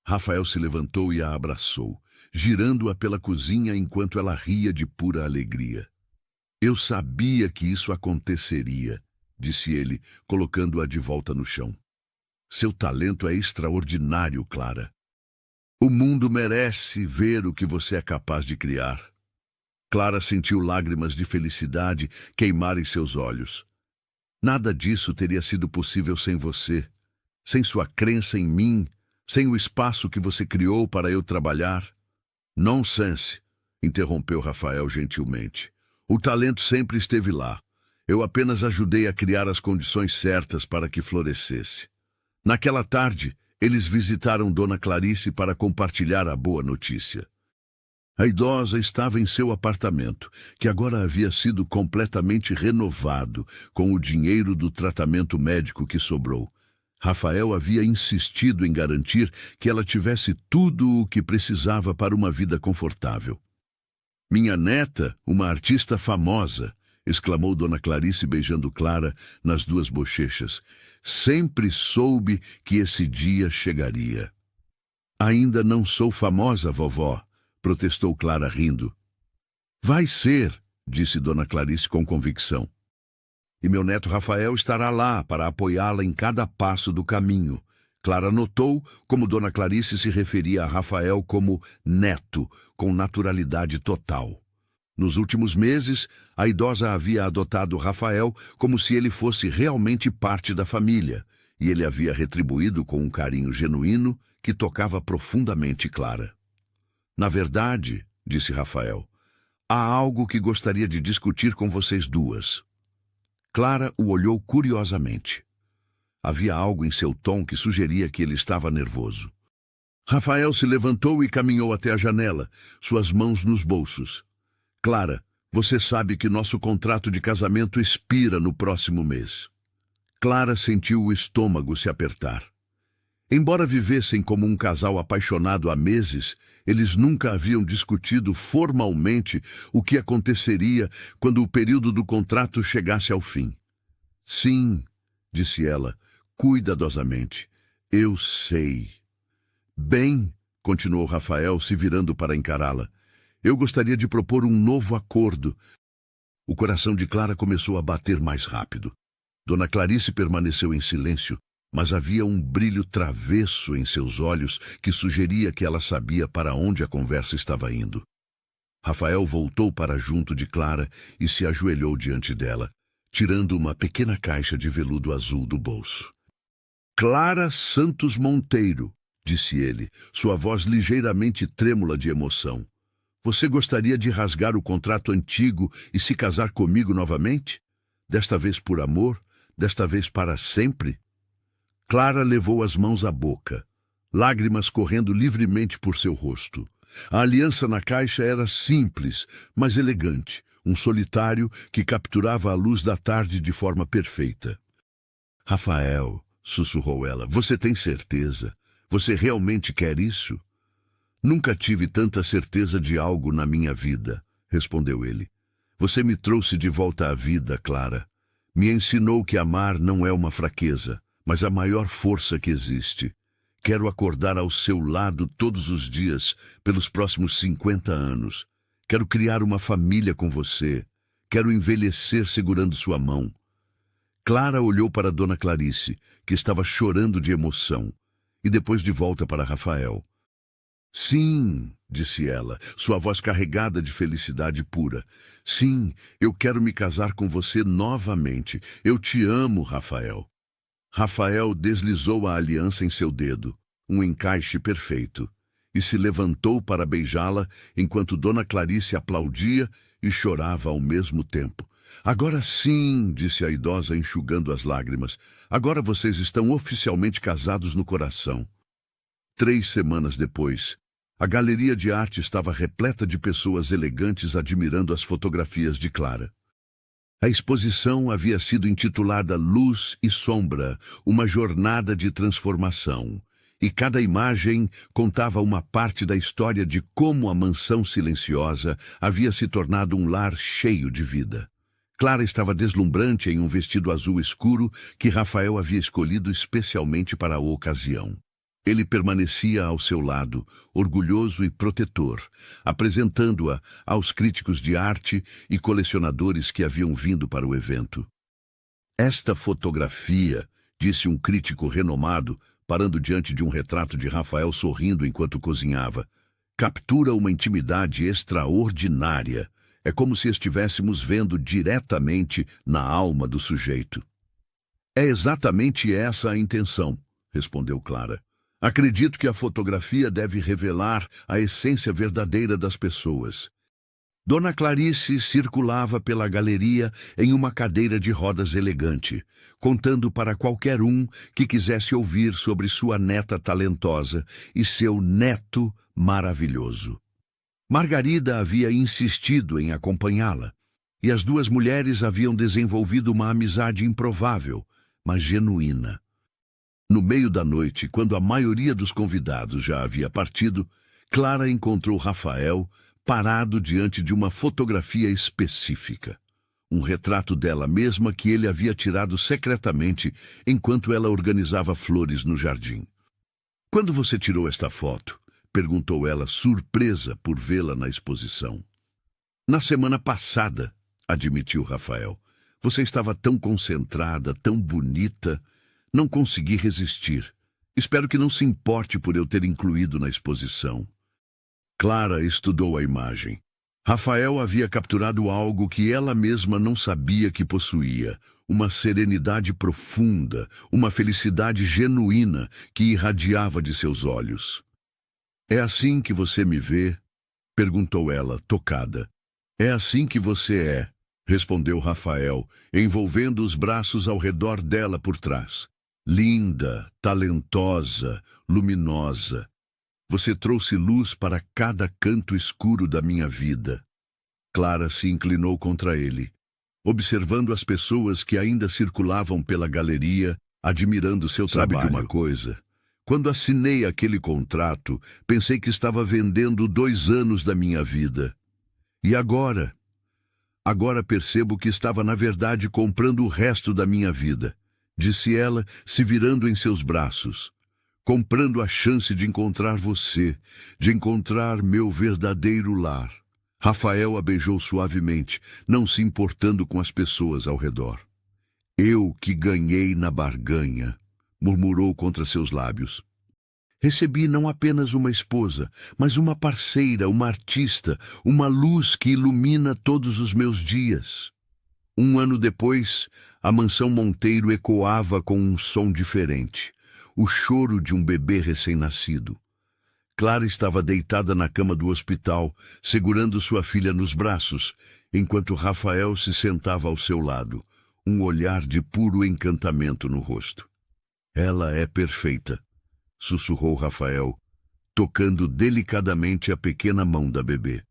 [SPEAKER 1] Rafael se levantou e a abraçou, girando-a pela cozinha enquanto ela ria de pura alegria. Eu sabia que isso aconteceria, disse ele, colocando-a de volta no chão. Seu talento é extraordinário, Clara. O mundo merece ver o que você é capaz de criar. Clara sentiu lágrimas de felicidade queimarem seus olhos. Nada disso teria sido possível sem você, sem sua crença em mim, sem o espaço que você criou para eu trabalhar. Nonsense, interrompeu Rafael gentilmente. O talento sempre esteve lá. Eu apenas ajudei a criar as condições certas para que florescesse. Naquela tarde, eles visitaram Dona Clarice para compartilhar a boa notícia. A idosa estava em seu apartamento, que agora havia sido completamente renovado com o dinheiro do tratamento médico que sobrou. Rafael havia insistido em garantir que ela tivesse tudo o que precisava para uma vida confortável. Minha neta, uma artista famosa, exclamou Dona Clarice beijando Clara nas 2 bochechas. Sempre soube que esse dia chegaria. Ainda não sou famosa, vovó, protestou Clara rindo. Vai ser, disse Dona Clarice com convicção. E meu neto Rafael estará lá para apoiá-la em cada passo do caminho. Clara notou como Dona Clarice se referia a Rafael como neto, com naturalidade total. Nos últimos meses, a idosa havia adotado Rafael como se ele fosse realmente parte da família, e ele havia retribuído com um carinho genuíno que tocava profundamente Clara. Na verdade, disse Rafael, há algo que gostaria de discutir com vocês duas. Clara o olhou curiosamente. Havia algo em seu tom que sugeria que ele estava nervoso. Rafael se levantou e caminhou até a janela, suas mãos nos bolsos. Clara, você sabe que nosso contrato de casamento expira no próximo mês. Clara sentiu o estômago se apertar. Embora vivessem como um casal apaixonado há meses, eles nunca haviam discutido formalmente o que aconteceria quando o período do contrato chegasse ao fim. Sim, disse ela, cuidadosamente. Eu sei. Bem, continuou Rafael, se virando para encará-la, eu gostaria de propor um novo acordo. O coração de Clara começou a bater mais rápido. Dona Clarice permaneceu em silêncio, mas havia um brilho travesso em seus olhos que sugeria que ela sabia para onde a conversa estava indo. Rafael voltou para junto de Clara e se ajoelhou diante dela, tirando uma pequena caixa de veludo azul do bolso. Clara Santos Monteiro, disse ele, sua voz ligeiramente trêmula de emoção. Você gostaria de rasgar o contrato antigo e se casar comigo novamente? Desta vez por amor? Desta vez para sempre? Clara levou as mãos à boca, lágrimas correndo livremente por seu rosto. A aliança na caixa era simples, mas elegante, um solitário que capturava a luz da tarde de forma perfeita. Rafael, sussurrou ela, você tem certeza? Você realmente quer isso? Nunca tive tanta certeza de algo na minha vida, respondeu ele. Você me trouxe de volta à vida, Clara. Me ensinou que amar não é uma fraqueza, mas a maior força que existe. Quero acordar ao seu lado todos os dias, pelos próximos 50 anos. Quero criar uma família com você. Quero envelhecer segurando sua mão. Clara olhou para Dona Clarice, que estava chorando de emoção, e depois de volta para Rafael. Sim, disse ela, sua voz carregada de felicidade pura. Sim, eu quero me casar com você novamente. Eu te amo, Rafael. Rafael deslizou a aliança em seu dedo, um encaixe perfeito, e se levantou para beijá-la enquanto Dona Clarice aplaudia e chorava ao mesmo tempo. Agora sim, disse a idosa enxugando as lágrimas, agora vocês estão oficialmente casados no coração. 3 semanas depois, a galeria de arte estava repleta de pessoas elegantes admirando as fotografias de Clara. A exposição havia sido intitulada Luz e Sombra, uma jornada de transformação, e cada imagem contava uma parte da história de como a mansão silenciosa havia se tornado um lar cheio de vida. Clara estava deslumbrante em um vestido azul escuro que Rafael havia escolhido especialmente para a ocasião. Ele permanecia ao seu lado, orgulhoso e protetor, apresentando-a aos críticos de arte e colecionadores que haviam vindo para o evento. Esta fotografia, disse um crítico renomado, parando diante de um retrato de Rafael sorrindo enquanto cozinhava, captura uma intimidade extraordinária. É como se estivéssemos vendo diretamente na alma do sujeito. É exatamente essa a intenção, respondeu Clara. Acredito que a fotografia deve revelar a essência verdadeira das pessoas. Dona Clarice circulava pela galeria em uma cadeira de rodas elegante, contando para qualquer um que quisesse ouvir sobre sua neta talentosa e seu neto maravilhoso. Margarida havia insistido em acompanhá-la, e as duas mulheres haviam desenvolvido uma amizade improvável, mas genuína. No meio da noite, quando a maioria dos convidados já havia partido, Clara encontrou Rafael parado diante de uma fotografia específica. Um retrato dela mesma que ele havia tirado secretamente enquanto ela organizava flores no jardim. Quando você tirou esta foto? Perguntou ela, surpresa por vê-la na exposição. Na semana passada, admitiu Rafael. Você estava tão concentrada, tão bonita. Não consegui resistir. Espero que não se importe por eu ter incluído na exposição. Clara estudou a imagem. Rafael havia capturado algo que ela mesma não sabia que possuía, uma serenidade profunda, uma felicidade genuína que irradiava de seus olhos. "É assim que você me vê?" perguntou ela, tocada. "É assim que você é", respondeu Rafael, envolvendo os braços ao redor dela por trás. "Linda, talentosa, luminosa. Você trouxe luz para cada canto escuro da minha vida." Clara se inclinou contra ele, observando as pessoas que ainda circulavam pela galeria, admirando seu trabalho. "Sabe de uma coisa? Quando assinei aquele contrato, pensei que estava vendendo 2 anos da minha vida. E agora? Agora percebo que estava, na verdade, comprando o resto da minha vida", disse ela, se virando em seus braços. "Comprando a chance de encontrar você, de encontrar meu verdadeiro lar." Rafael a beijou suavemente, não se importando com as pessoas ao redor. "Eu que ganhei na barganha", murmurou contra seus lábios. "Recebi não apenas uma esposa, mas uma parceira, uma artista, uma luz que ilumina todos os meus dias." 1 ano depois, a mansão Monteiro ecoava com um som diferente, o choro de um bebê recém-nascido. Clara estava deitada na cama do hospital, segurando sua filha nos braços, enquanto Rafael se sentava ao seu lado, um olhar de puro encantamento no rosto. "Ela é perfeita", sussurrou Rafael, tocando delicadamente a pequena mão da bebê.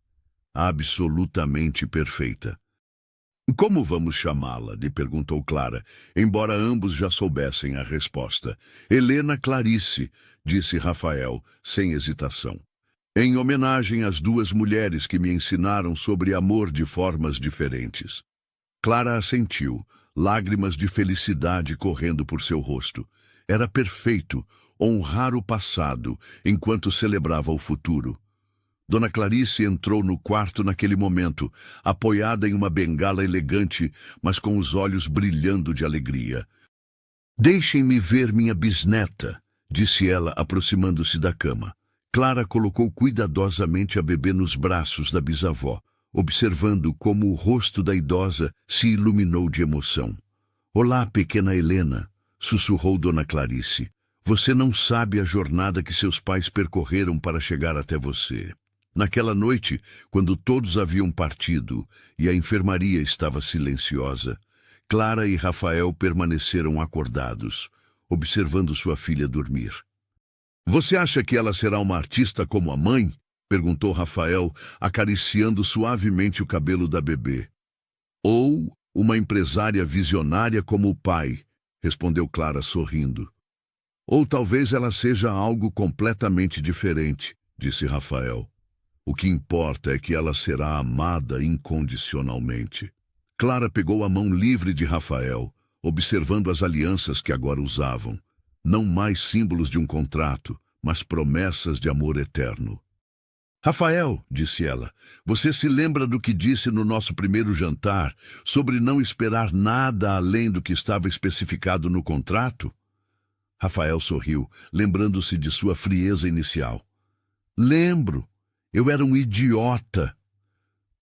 [SPEAKER 1] "Absolutamente perfeita." "Como vamos chamá-la?" lhe perguntou Clara, embora ambos já soubessem a resposta. "Helena Clarice", disse Rafael, sem hesitação. "Em homenagem às 2 mulheres que me ensinaram sobre amor de formas diferentes." Clara assentiu, lágrimas de felicidade correndo por seu rosto. Era perfeito honrar o passado enquanto celebrava o futuro. Dona Clarice entrou no quarto naquele momento, apoiada em uma bengala elegante, mas com os olhos brilhando de alegria. "Deixem-me ver minha bisneta", disse ela, aproximando-se da cama. Clara colocou cuidadosamente a bebê nos braços da bisavó, observando como o rosto da idosa se iluminou de emoção. "Olá, pequena Helena", sussurrou Dona Clarice. "Você não sabe a jornada que seus pais percorreram para chegar até você." Naquela noite, quando todos haviam partido e a enfermaria estava silenciosa, Clara e Rafael permaneceram acordados, observando sua filha dormir. "Você acha que ela será uma artista como a mãe?" perguntou Rafael, acariciando suavemente o cabelo da bebê. "Ou uma empresária visionária como o pai?" respondeu Clara sorrindo. "Ou talvez ela seja algo completamente diferente", disse Rafael. "O que importa é que ela será amada incondicionalmente." Clara pegou a mão livre de Rafael, observando as alianças que agora usavam. Não mais símbolos de um contrato, mas promessas de amor eterno. "Rafael", disse ela, "você se lembra do que disse no nosso primeiro jantar sobre não esperar nada além do que estava especificado no contrato?" Rafael sorriu, lembrando-se de sua frieza inicial. "Lembro. Eu era um idiota."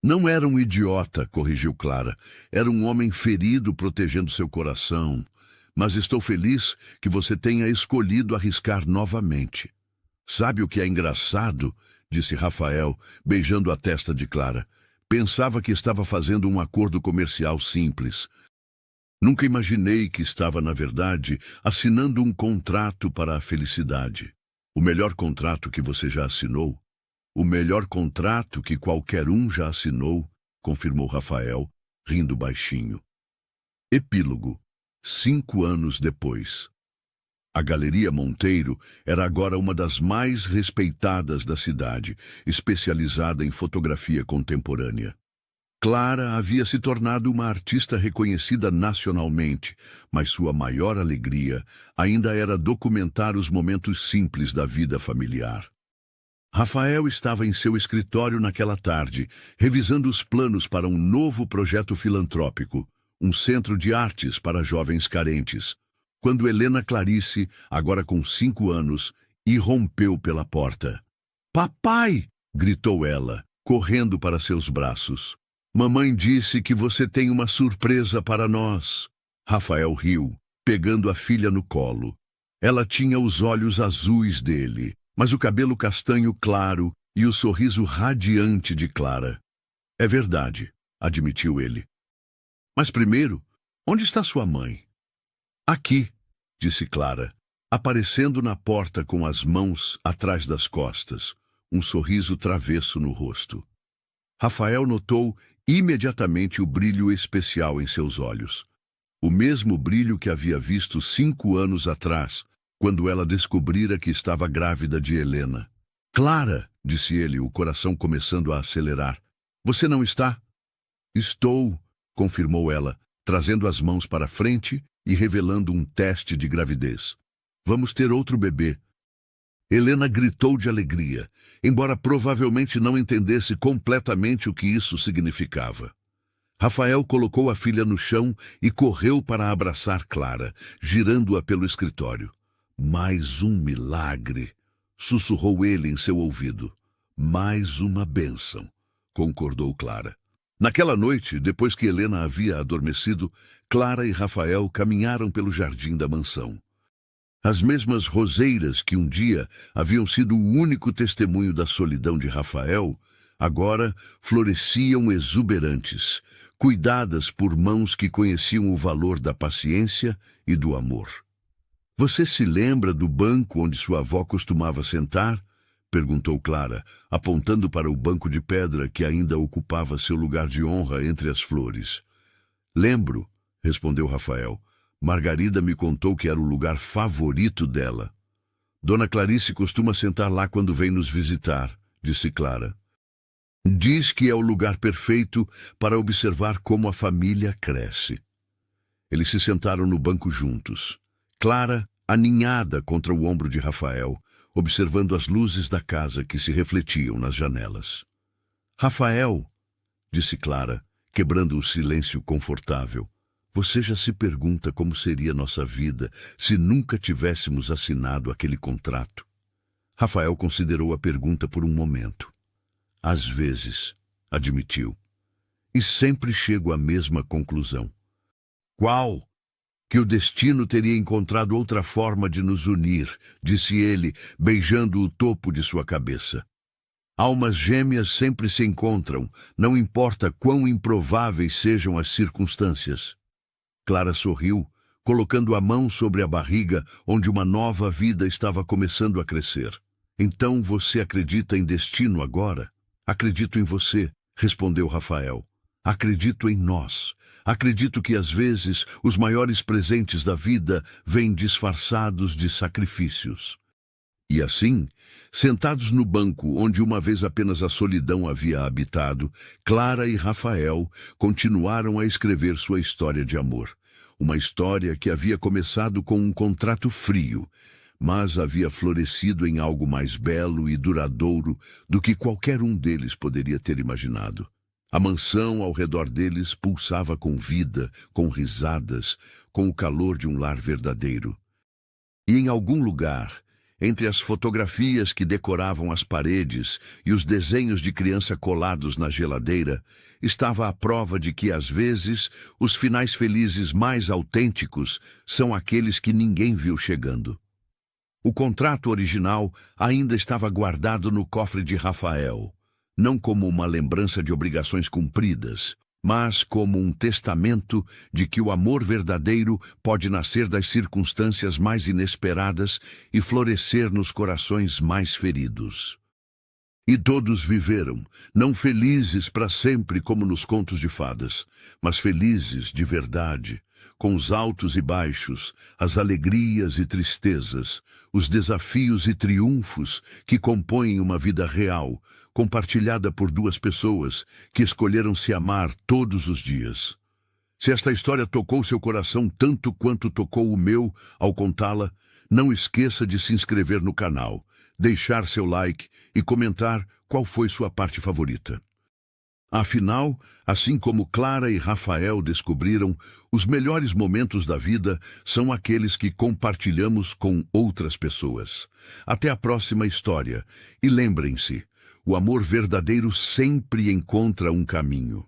[SPEAKER 1] "Não era um idiota", corrigiu Clara. "Era um homem ferido protegendo seu coração. Mas estou feliz que você tenha escolhido arriscar novamente." "Sabe o que é engraçado?", disse Rafael, beijando a testa de Clara. "Pensava que estava fazendo um acordo comercial simples. Nunca imaginei que estava, na verdade, assinando um contrato para a felicidade. O melhor contrato que você já assinou." "O melhor contrato que qualquer um já assinou", confirmou Rafael, rindo baixinho. Epílogo. 5 anos depois. A Galeria Monteiro era agora uma das mais respeitadas da cidade, especializada em fotografia contemporânea. Clara havia se tornado uma artista reconhecida nacionalmente, mas sua maior alegria ainda era documentar os momentos simples da vida familiar. Rafael estava em seu escritório naquela tarde, revisando os planos para um novo projeto filantrópico, um centro de artes para jovens carentes, quando Helena Clarice, agora com 5 anos, irrompeu pela porta. "Papai!" gritou ela, correndo para seus braços. "Mamãe disse que você tem uma surpresa para nós." Rafael riu, pegando a filha no colo. Ela tinha os olhos azuis dele, mas o cabelo castanho claro e o sorriso radiante de Clara. É verdade, admitiu ele. Mas primeiro, onde está sua mãe? Aqui, disse Clara, aparecendo na porta com as mãos atrás das costas, um sorriso travesso no rosto. Rafael notou imediatamente o brilho especial em seus olhos. O mesmo brilho que havia visto 5 anos atrás, quando ela descobrira que estava grávida de Helena. Clara, disse ele, o coração começando a acelerar. Você não está? Estou, confirmou ela, trazendo as mãos para frente e revelando um teste de gravidez. Vamos ter outro bebê. Helena gritou de alegria, embora provavelmente não entendesse completamente o que isso significava. Rafael colocou a filha no chão e correu para abraçar Clara, girando-a pelo escritório. Mais um milagre, sussurrou ele em seu ouvido. Mais uma bênção, concordou Clara. Naquela noite, depois que Helena havia adormecido, Clara e Rafael caminharam pelo jardim da mansão. As mesmas roseiras que um dia haviam sido o único testemunho da solidão de Rafael, agora floresciam exuberantes, cuidadas por mãos que conheciam o valor da paciência e do amor. Você se lembra do banco onde sua avó costumava sentar? Perguntou Clara, apontando para o banco de pedra que ainda ocupava seu lugar de honra entre as flores. Lembro, respondeu Rafael. Margarida me contou que era o lugar favorito dela. Dona Clarice costuma sentar lá quando vem nos visitar, disse Clara. Diz que é o lugar perfeito para observar como a família cresce. Eles se sentaram no banco juntos. Clara, aninhada contra o ombro de Rafael, observando as luzes da casa que se refletiam nas janelas. Rafael, disse Clara, quebrando o silêncio confortável, você já se pergunta como seria nossa vida se nunca tivéssemos assinado aquele contrato? Rafael considerou a pergunta por um momento. Às vezes, admitiu. E sempre chego à mesma conclusão. Qual? Que o destino teria encontrado outra forma de nos unir, disse ele, beijando o topo de sua cabeça. Almas gêmeas sempre se encontram, não importa quão improváveis sejam as circunstâncias. Clara sorriu, colocando a mão sobre a barriga onde uma nova vida estava começando a crescer. Então você acredita em destino agora? Acredito em você, respondeu Rafael. Acredito em nós. Acredito que às vezes os maiores presentes da vida vêm disfarçados de sacrifícios. E assim, sentados no banco onde uma vez apenas a solidão havia habitado, Clara e Rafael continuaram a escrever sua história de amor. Uma história que havia começado com um contrato frio, mas havia florescido em algo mais belo e duradouro do que qualquer um deles poderia ter imaginado. A mansão ao redor deles pulsava com vida, com risadas, com o calor de um lar verdadeiro. E em algum lugar, entre as fotografias que decoravam as paredes e os desenhos de criança colados na geladeira, estava a prova de que, às vezes, os finais felizes mais autênticos são aqueles que ninguém viu chegando. O contrato original ainda estava guardado no cofre de Rafael, não como uma lembrança de obrigações cumpridas, mas como um testamento de que o amor verdadeiro pode nascer das circunstâncias mais inesperadas e florescer nos corações mais feridos. E todos viveram, não felizes para sempre como nos contos de fadas, mas felizes de verdade, com os altos e baixos, as alegrias e tristezas, os desafios e triunfos que compõem uma vida real, compartilhada por duas pessoas que escolheram se amar todos os dias. Se esta história tocou seu coração tanto quanto tocou o meu ao contá-la, não esqueça de se inscrever no canal, deixar seu like e comentar qual foi sua parte favorita. Afinal, assim como Clara e Rafael descobriram, os melhores momentos da vida são aqueles que compartilhamos com outras pessoas. Até a próxima história. E lembrem-se, o amor verdadeiro sempre encontra um caminho.